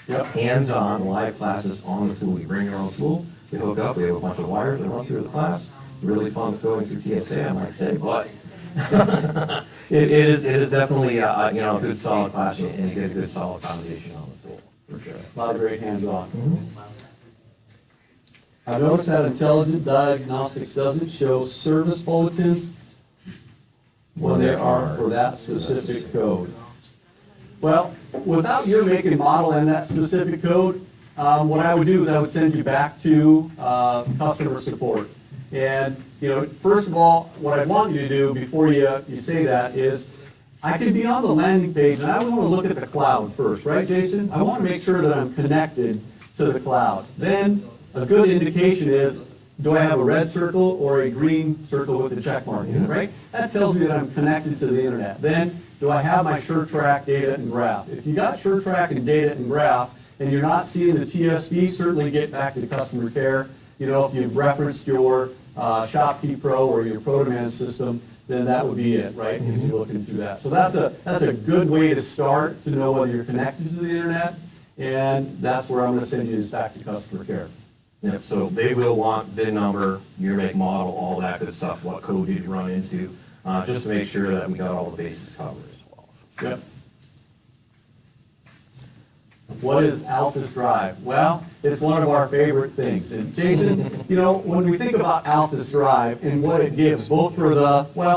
Yep. Hands-on live classes on the tool. We bring your own tool, we hook up, we have a bunch of wires, we run through the class. Really fun going through TSA, I might say, but it is definitely a good solid class, and you get a good solid foundation on the tool, for sure. A lot of great hands-on. I've noticed that Intelligent Diagnostics doesn't show service bulletins when they are for that specific code. Well, without your make and model and that specific code, what I would do is I would send you back to customer support. And first of all, what I want you to do before you say that is, I could be on the landing page and I want to look at the cloud first, right, Jason? I want to make sure that I'm connected to the cloud. Then a good indication is, do I have a red circle or a green circle with the check mark in it, right? That tells me that I'm connected to the internet. Then, do I have my SureTrack data and graph? If you got SureTrack and data and graph, and you're not seeing the TSP, certainly get back to customer care. If you've referenced your ShopKey Pro or your ProDemand system, then that would be it, right? If you're looking through that. So that's a good way to start to know whether you're connected to the internet, and that's where I'm going to send you is back to customer care. Yep, so they will want VIN number, your make, model, all that good stuff, what code did you run into, just to make sure that we got all the bases covered as well. Yep. What is Altus Drive? Well, it's one of our favorite things. And Jason, when we think about Altus Drive and what it gives, both for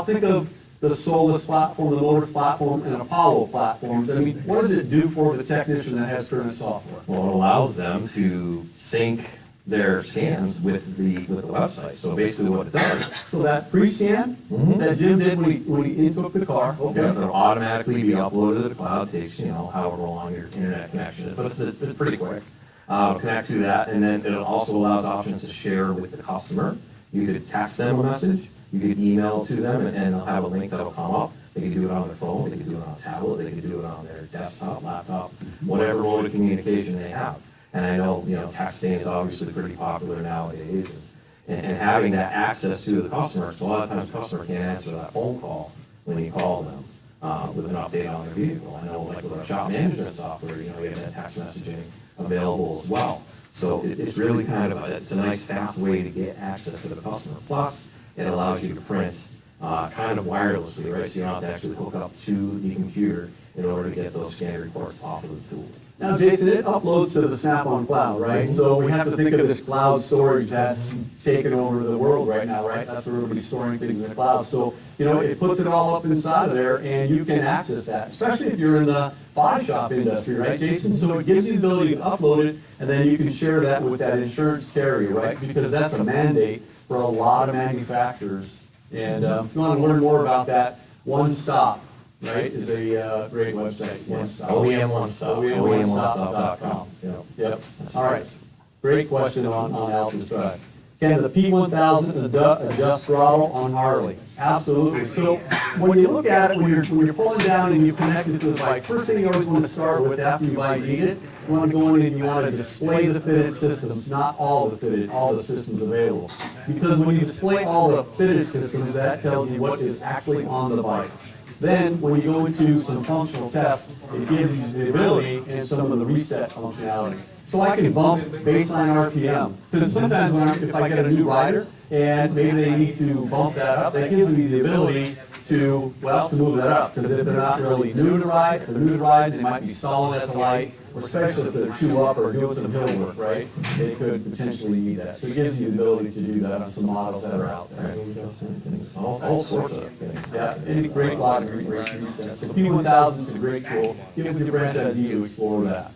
think of the Solus platform, the Motors platform, and Apollo platforms. I mean, what does it do for the technician that has current software? Well, it allows them to sync their scans with the website. So basically what it does. So that pre-scan that Jim did when he intook the car, it'll automatically be uploaded to the cloud, takes, however long your internet connection is, but it's pretty quick. Connect to that, and then it also allows options to share with the customer. You could text them a message, you could email it to them, and they'll have a link that'll come up. They can do it on their phone, they can do it on a tablet, they can do it on their desktop, laptop, whatever mode of communication they have. And I know, texting is obviously pretty popular nowadays, and having that access to the customer. So a lot of times the customer can't answer that phone call when you call them with an update on their vehicle. I know, like with our shop management software, we have that text messaging available as well. So it's really it's a nice fast way to get access to the customer. Plus, it allows you to print kind of wirelessly, right? So you don't have to actually hook up to the computer in order to get those scan reports off of the tool. Now, Jason, it uploads to the Snap-on cloud, right? So we have to think of this cloud storage that's taken over the world right now, right? That's where everybody's storing things in the cloud. So, it puts it all up inside of there, and you can access that, especially if you're in the body shop industry, right, Jason? So it gives you the ability to upload it, and then you can share that with that insurance carrier, right? Because that's a mandate for a lot of manufacturers. And if you want to learn more about that, One Stop, right, is a great website. One Stop. OEM One Stop. OEM1stop.com. Yep. All right. Great question on Altus Drive. Can the P1000 adjust throttle on Harley? Absolutely. So when you look at it, when you're pulling down and you connect it to the bike, first thing you always want to start with after you ID it, you want to go in and you want to display the fitted systems, not all the systems available. Because when you display all the fitted systems, that tells you what is actually on the bike. Then, when you go into some functional tests, it gives you the ability and some of the reset functionality. So I can bump baseline RPM, because sometimes if I get a new rider, and maybe they need to bump that up, that gives me the ability to move that up, because if they're not really new to ride, if they're new to ride, they might be stalling at the light, or especially if they're two up or doing some hill work, right? They could potentially need that. So it gives you the ability to do that on some models that are out there. All sorts of things. Yeah, any great lot of great resets. So P1000 is a great tool. Get with your franchisee to explore that.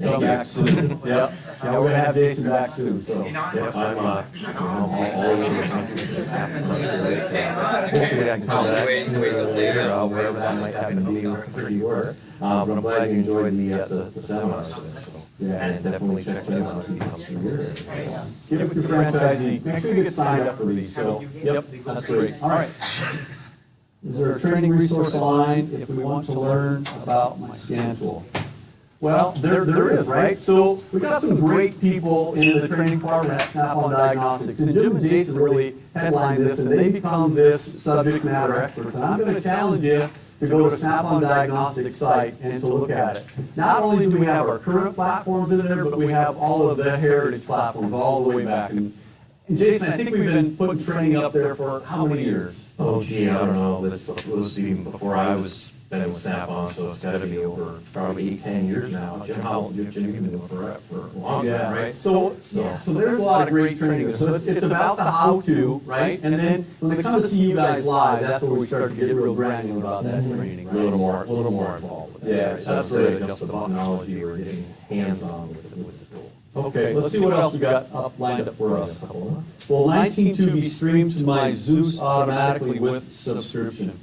Come back soon. Yep. Yeah, we're gonna have Jason back soon, so. Yes, I'm all over the country. Hopefully I can come back sooner or later, wherever that might happen to be where you were. But I'm glad you enjoyed the seminar. So, yeah, and definitely check them out if you come through here. Get with your franchisee. Make sure you get signed up for these, so, yep, that's great. All right. Is there a training resource line if we want to learn about my scan tool? Well, there is, right? So we got some great people in the training department at Snap-on Diagnostics, and Jim and Jason really headlined this, and they become this subject matter experts. And I'm going to challenge you to go to Snap-on Diagnostics site and to look at it. Not only do we have our current platforms in there, but we have all of the heritage platforms all the way back. And Jason, I think we've been putting training up there for how many years? Oh, gee, I don't know. This was even before I was been with Snap-on, so it's got to be over probably 8-10 years now. Jim, you've been doing it for a long time, right? So there's a lot of great training. So it's about the how-to, right? And then when they come to see you guys live, that's where we start to get real granular about that training. A little more involved with that. Yeah, that's great. Just the technology or getting hands-on with the tool. Okay, let's see what else we got lined up for us. Well, 19.2 be streamed to my Zeus automatically with subscription.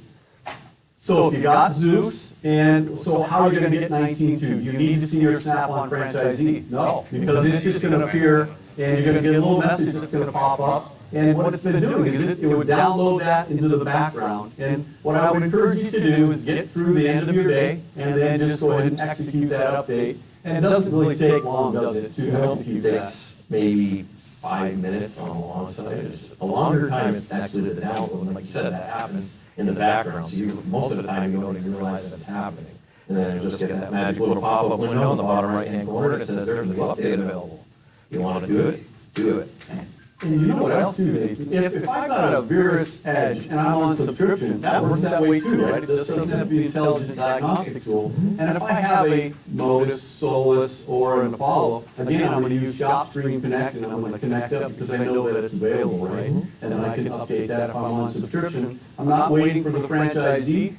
So if you got Zeus, and so how are you going to get 19.2? You need to see your Snap-on franchisee? No, because it's just going to appear, and you're going to get a little message that's going to pop up. And what it's been doing is it would download that into the background. And what I would encourage you to do is get through the end of your day, and then just go ahead and execute that update. And it doesn't really take long, does it, to execute that? Maybe 5 minutes on the long side. The longer time it's actually the download, and like you said, that happens in the background, so most of the time you don't even realize that it's happening. And then you just get that magic little pop-up window in the bottom right-hand corner that says there's a new update available. You want to do it? Do it. And you know what else too, Dave? If I've got a Virus Edge and I'm on subscription, that works that way too, right? This doesn't have to be an intelligent diagnostic tool. And if I have a Modus, Solus, or an Apollo, again, I'm going to use ShopStream Connect, and I'm going to connect up because I know that it's available, right? And then I can update that if I'm on subscription. I'm not waiting for the franchisee.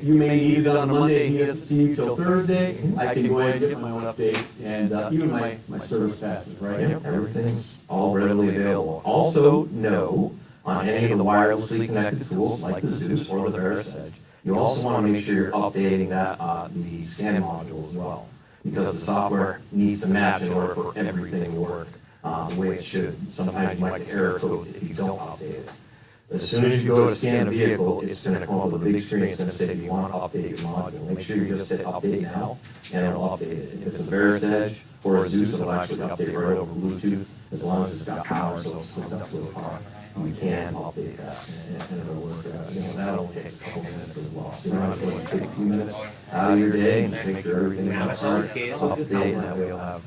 You may need it on Monday and he doesn't see you till Thursday. I can go ahead and get my own update and even my service patches, right? Yep, everything's all readily available. Also, know on any of the wirelessly connected tools like the Zeus or the Virus Edge, you also want to make sure you're updating that the scan module as well, because the software needs to match in order for everything to work the way it should. Sometimes you might get error codes if you don't update it. As soon as you go to scan a vehicle, it's going to come up with a big screen. It's going to say, do you want to update your module? Make sure you just hit update now, and it'll update it. If it's a Virus Edge or a Zeus, it'll actually update right over Bluetooth, as long as it's got power, so it's hooked up to a car. We can update that, and it'll work. That only takes a couple minutes as well. So you don't have to like, take a few minutes out of your day and just make sure everything's update, and that way you'll have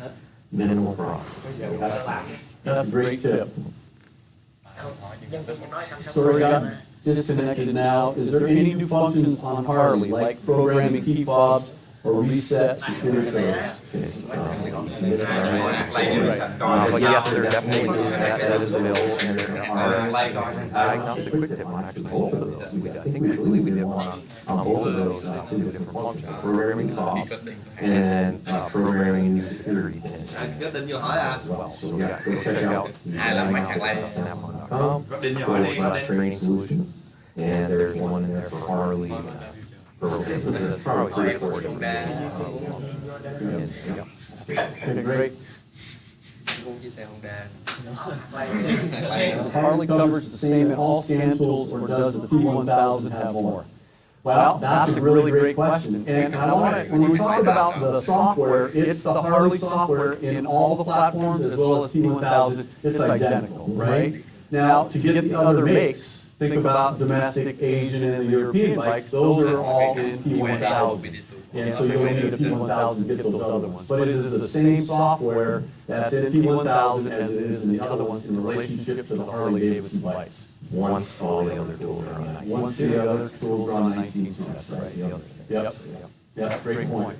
minimal problems. That's a great tip. So we got disconnected now. Is there any new functions on Harley, like programming key fobs or reset security codes? But yes, there definitely is that is available, and there are diagnostic quick tip on actually both of those. I believe we did one on both of those two different functions, programming fobs and programming new security pins as well. So yeah, go check out the Snap-on.com/training solutions, and there's one in there for Harley. There's probably 3 or 4 different. Okay, great. Harley covers the same in all scan tools, or does the P1000 have more? Well, that's a really great question. And I want to, when we talk about the software, it's the Harley software in all the platforms as well as P1000. It's identical, right? Now, to get the other makes, think about domestic, Asian, and the European bikes. Those are all in P1000. And so you'll need a P1000 to get those other ones. But it is the same software that's in P1000 as it is in the other ones in relationship to the Harley-Davidson bikes. Once all the other tools are on 19. Once the other tools are on 19, so that's the other thing. Yep. Yep, great point.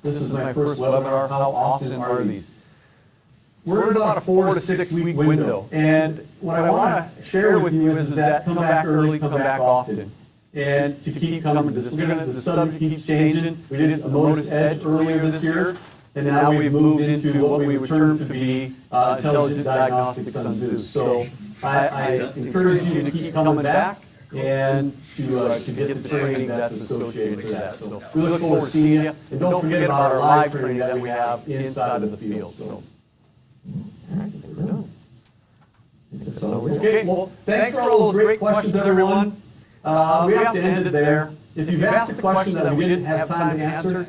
This is my first webinar. How often are these? We're in about a 4 to 6 week window. And what I want to share with you is that come back early, come back often. And to keep coming to this. The subject keeps changing. We did the Modus Edge earlier this year. And now we've moved into what we would term to be intelligent diagnostics on Zeus. So I encourage you to keep coming back and to get the training that's associated to that. So we look forward to seeing you. And don't forget about our live training that we have inside of the field. So. Okay, well, thanks for all those great questions, everyone. We have to end it there. If you've asked a question that we didn't have time to answer,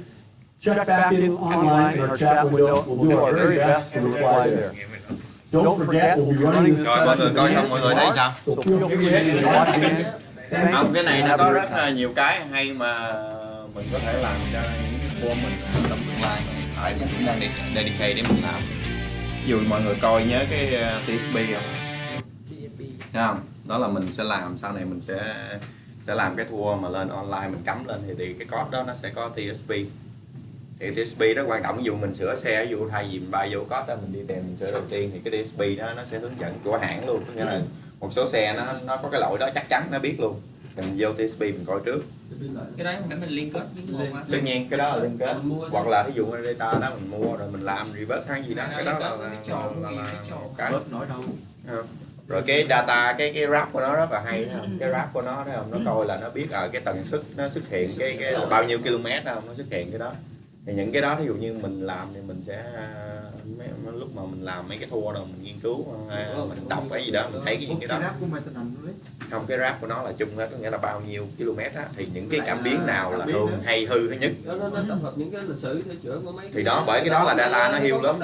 check back in online in our chat window. We'll do our very best to reply there. Don't forget, we'll be running this Rồi mọi người coi xong mọi người thấy sao? so feel free to watch in. Không, cái này nó có rất là nhiều cái hay mà mình có thể làm cho những cái form mình trong tương lai mà hiện tại mình cũng đang dedicate để mình làm. Ví dụ mọi người coi nhớ cái TSP không? Thấy không? Đó là mình sẽ làm sau này mình sẽ làm cái tour mà lên online mình cắm lên thì cái code đó nó sẽ có TSP. Thì TSP rất quan trọng, ví dụ mình sửa xe, ví dụ thay vì mình bay vô code đó mình đi tìm mình sửa đầu tiên thì cái TSP đó nó sẽ hướng dẫn của hãng luôn. Có nghĩa là một số xe nó có cái lỗi đó chắc chắn nó biết luôn. Thì mình vô TSP mình coi trước. Cái đấy phải mình liên kết với tất nhiên cái đó là liên kết, hoặc là ví dụ data đó mình mua rồi mình làm reverse hay gì đó, cái đó là một cái. Rồi cái data cái graph của nó rất là hay, cái graph của nó thấy không, nó coi là nó biết cái tần suất nó xuất hiện cái bao nhiêu km đâu nó xuất hiện cái đó. Thì những cái đó ví dụ như mình làm thì mình sẽ lúc mà mình làm mấy cái tour rồi mình nghiên cứu mình đọc cái gì đó mình thấy những cái đó. Không, cái graph của nó là chung hết, có nghĩa là bao nhiêu km á, thì những cái cảm biến nào là thường hay hư hay nhất. Nó tập hợp những cái lịch sử sửa chữa của mấy thì đó, bởi cái đó là data nó hiu lắm.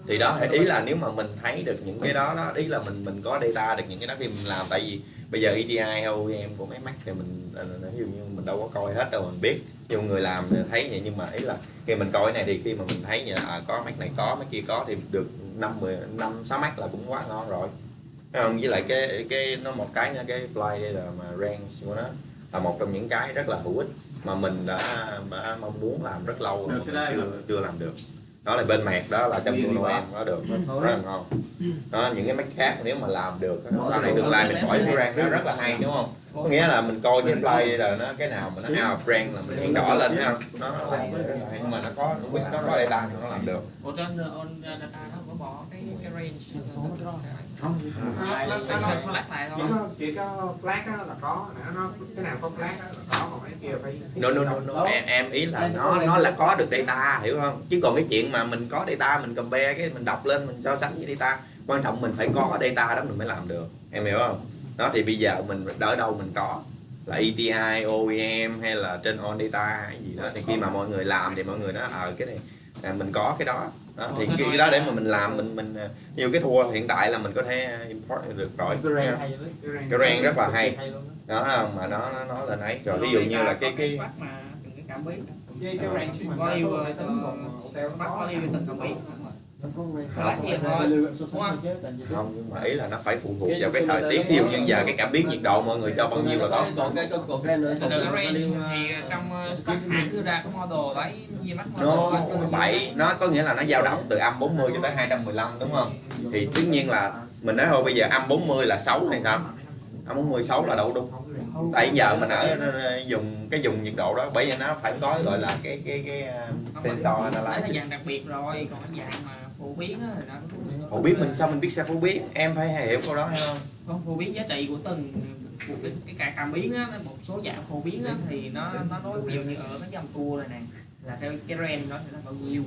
Thì đó, ý là nếu mà mình thấy được những cái đó ý là mình có data được những cái đó khi mình làm. Tại vì bây giờ EDI hay OEM của mấy Mac thì mình ví dụ như mình đâu có coi hết đâu mình biết. Nhiều người làm thấy vậy, nhưng mà ý là khi mình coi cái này thì khi mà mình thấy có Mac này có, Mac kia có thì được 5-6 Mac là cũng quá ngon rồi. Không, với lại cái nó một cái nữa, cái fly đây là mà range của nó là một trong những cái rất là hữu ích mà mình đã mong muốn làm rất lâu rồi mà chưa làm được. Đó là bên mạc đó là trong Noel nó được rất là ngon. Đó, những cái Mac khác nếu mà làm được sau này tương lai mình khỏi cái range nó rất là hay, đúng không? Có nghĩa là mình coi cái fly đây là nó cái nào mà nó out of range là mình hiện đỏ lên thấy không? Nó làm nhưng mà nó có data thì nó làm được. Ủa trên data nó có bỏ cái range không, chỉ có flag là có, nó cái nào có flag là có, còn cái kia phải. No. Em ý là nó là có được data, hiểu không? Chứ còn cái chuyện mà mình có data mình compare cái mình đọc lên mình so sánh với data, quan trọng mình phải có data đó mình mới làm được, em hiểu không? Đó thì bây giờ mình đỡ đâu mình có là ETI, OEM hay là trên on data hay gì đó, thì khi mà mọi người làm thì mọi người nói cái này mình có cái đó. Đó, thì cái đó để mà mình làm mình nhiều cái thua hiện tại là mình có thể import được rồi. Cái range rất là hay đó không, mà nó lên ấy rồi. Ví dụ như là cái cảm biến cái range value từng cảm biến không, nhưng mà ý là nó phải phụ thuộc vào cái thời tiết. Ví dụ như giờ cái cảm biến nhiệt độ mọi người cho bao nhiêu là tốt. Từ range thì trong stock hãng đưa ra cái model đấy nó có nghĩa là nó dao động từ âm 40 cho tới 215, đúng không? Thì tất nhiên là mình nói thôi bây giờ âm 40 là xấu hay sao? Âm 40 xấu là đâu đúng. Tại giờ mình ở dùng nhiệt độ đó, bởi vì nó phải có gọi là cái sensor analysis. Dạng đặc biệt rồi, còn cái dạng mà phổ biến á thì nó phổ biến mình sao mình biết sao phổ biến, em phải hiểu câu đó hay không? Không, phổ biến giá trị của từng cái cảm biến á, một số dạng phổ biến á thì nó nói ví dụ như ở cái dòng tua này nè là cái range nó sẽ là bao nhiêu,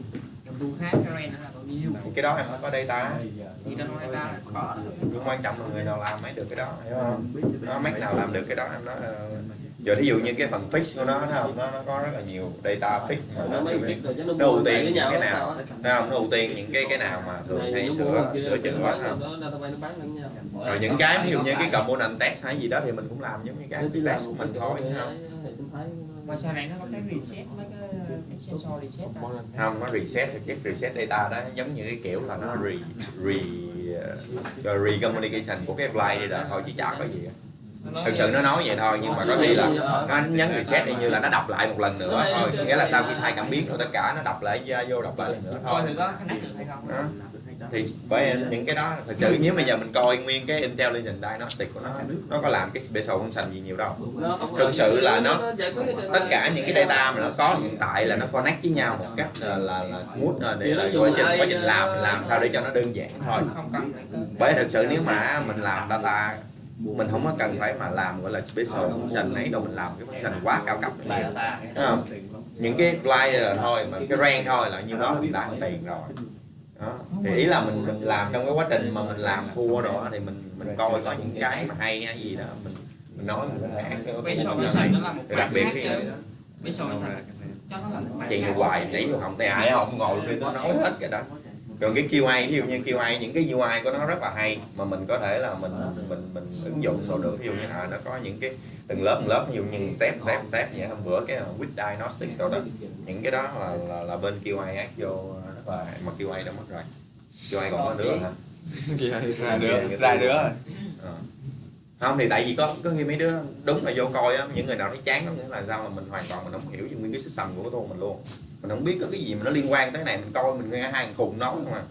dòng tua khác cái range nó là bao nhiêu. Thì cái đó em phải có data. Thì trên data là có. Nhưng quan trọng là người nào làm mới được cái đó, hiểu không? Nó Mac nào làm được cái đó em nói Rồi thí dụ như cái phần fix của nó không, nó có rất là nhiều data fix mà nó ưu tiên những cái nào, thấy không? Nó ưu tiên những cái nào mà thường hay sửa chữa không? Rồi những cái ví dụ như cái component test hay gì đó thì mình cũng làm giống như cái test của mình thôi, không? Mà sau này nó có cái reset mấy cái sensor reset Không, nó reset thì check reset data đó, giống như cái kiểu là nó re-communication của cái fly đó thôi chứ chả có gì. Thực sự nó nói vậy thôi, nhưng mà có khi là nó nhấn reset y như là nó đọc lại một lần nữa thôi, nghĩa là sau khi thay cảm biến rồi tất cả nó đọc lại vô đọc lại lần nữa thôi. Đó. Thì bởi những cái đó thật sự nếu bây giờ mình coi nguyên cái Intelligent Diagnostics của nó có làm cái special function gì nhiều đâu. Thực sự là nó tất cả những cái data mà nó có hiện tại là nó connect với nhau một cách là smooth, để là quá trình làm sao để cho nó đơn giản thôi. Bởi thực sự nếu mà mình làm data mình không có cần phải mà làm gọi là special function ấy đâu, mình làm cái function quá cao cấp như không? Những cái fly là thôi, mà cái rank thôi là nhiêu đó là mình đáng tiền rồi. Đó. Thì ý là mình làm trong cái quá trình mà mình làm thua rồi thì mình coi có những cái mà hay gì đó mình nói mình đặc biệt khi chị ngồi hoài nãy giờ không tay ai không ngồi đi tôi nói hết cái đó. Còn cái QA ví dụ như QA những cái UI của nó rất là hay mà mình có thể là mình ứng dụng rồi được, ví dụ như nó có những cái từng lớp ví dụ như step như hôm bữa cái with Diagnostics rồi đó, những cái đó là bên QA ác vô rất là, mà QA đã mất rồi, QA còn có nữa hả? ra đứa rồi. Không thì tại vì có khi mấy đứa đúng là vô coi á, những người nào thấy chán có nghĩa là sao mà mình hoàn toàn mình không hiểu nguyên cái system của tool mình luôn, mình không biết có cái gì mà nó liên quan tới này, mình coi mình nghe hai thằng khùng nói không à,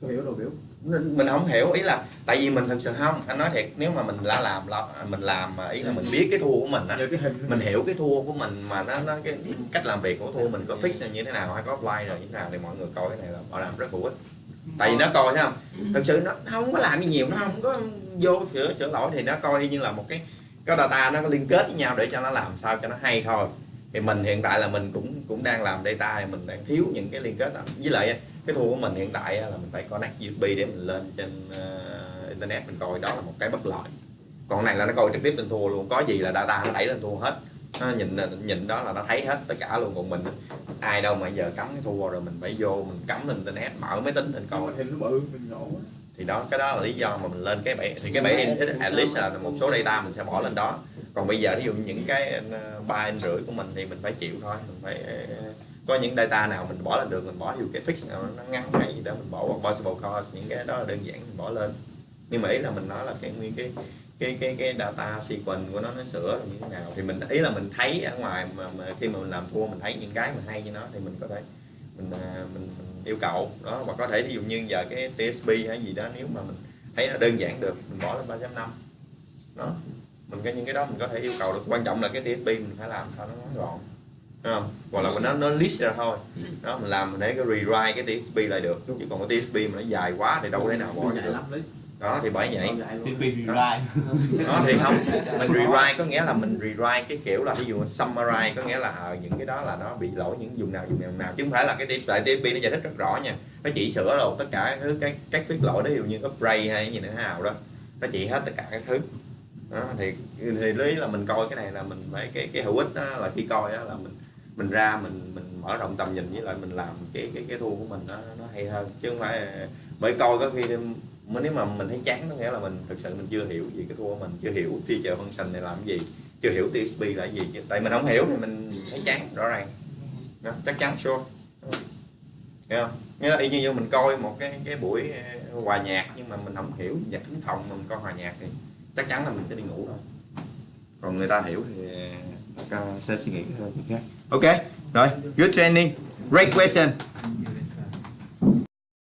hiểu đồ biểu mình không hiểu. Ý là tại vì mình thật sự không, anh nói thiệt, nếu mà mình đã làm ý là mình biết cái thua của mình á, mình hiểu cái thua của mình mà nó cái cách làm việc của thua mình có fix như thế nào hay có apply rồi như thế nào thì mọi người coi cái này là họ làm rất hữu ích. Tại vì nó coi thấy không, thực sự nó không có làm gì nhiều, nó không có vô sửa lỗi thì nó coi như là một cái data nó có liên kết với nhau để cho nó làm sao cho nó hay thôi. Thì mình hiện tại là mình cũng đang làm data, mình đang thiếu những cái liên kết đó. Với lại cái tool của mình hiện tại là mình phải connect USB để mình lên trên internet mình coi, đó là một cái bất lợi. Còn này là nó coi trực tiếp lên tool luôn, có gì là data nó đẩy lên tool hết, nó nhìn đó là nó thấy hết tất cả luôn. Còn mình ai đâu mà giờ cắm cái tool rồi mình phải vô mình cắm lên internet mở máy tính lên coi thì đó, cái đó là lý do mà mình lên cái bẫy. Thì cái bẫy at least là một số data mình sẽ bỏ lên đó. Còn bây giờ ví dụ những cái 3,5 inch của mình thì mình phải chịu thôi, mình phải có những data nào mình bỏ lên được mình bỏ, ví dụ cái fix nào nó ngắn cái gì đó mình bỏ, hoặc possible cause những cái đó là đơn giản mình bỏ lên. Nhưng mà ý là mình nói là cái nguyên cái data sequence của nó sửa như thế nào thì mình ý là mình thấy ở ngoài mà khi mà mình làm thua mình thấy những cái mà hay như nó thì mình có thể mình yêu cầu đó. Và có thể ví dụ như giờ cái TSP hay gì đó nếu mà mình thấy nó đơn giản được mình bỏ lên 3.5 đó, mình có những cái đó mình có thể yêu cầu được. Quan trọng là cái TSP mình phải làm sao nó ngắn gọn, đúng không? Hoặc là nó list ra thôi đó, mình làm mình để cái rewrite cái TSP lại được, chứ còn cái TSP mà nó dài quá thì đâu có thể nào bỏ được. Đó thì bởi vậy đó thì không, mình rewrite có nghĩa là mình rewrite cái kiểu là ví dụ summarize, có nghĩa là những cái đó là nó bị lỗi những vùng nào chứ không phải là cái TSP nó giải thích rất rõ nha, nó chỉ sửa rồi tất cả thứ các fix lỗi đó, ví dụ như upgrade hay cái gì nữa nào đó nó chỉ hết tất cả các thứ đó. Thì lý là mình coi cái này là mình phải cái hữu ích đó là khi coi đó là mình ra mình mở rộng tầm nhìn, với lại mình làm cái tool của mình nó hay hơn, chứ không phải bởi coi có khi nếu mà mình thấy chán có nghĩa là mình thực sự mình chưa hiểu gì cái tool của mình, chưa hiểu feature function này làm cái gì, chưa hiểu TSP là cái gì. Tại mình không hiểu thì mình thấy chán rõ ràng đó, chắc chắn sure. Hiểu không? Nghĩa là y như mình coi một cái buổi hòa nhạc nhưng mà mình không hiểu nhạc thính phòng mà mình coi hòa nhạc thì chắc chắn là mình sẽ đi ngủ thôi. Còn người ta hiểu thì sẽ suy nghĩ hơn. Ok, rồi, good training, great question.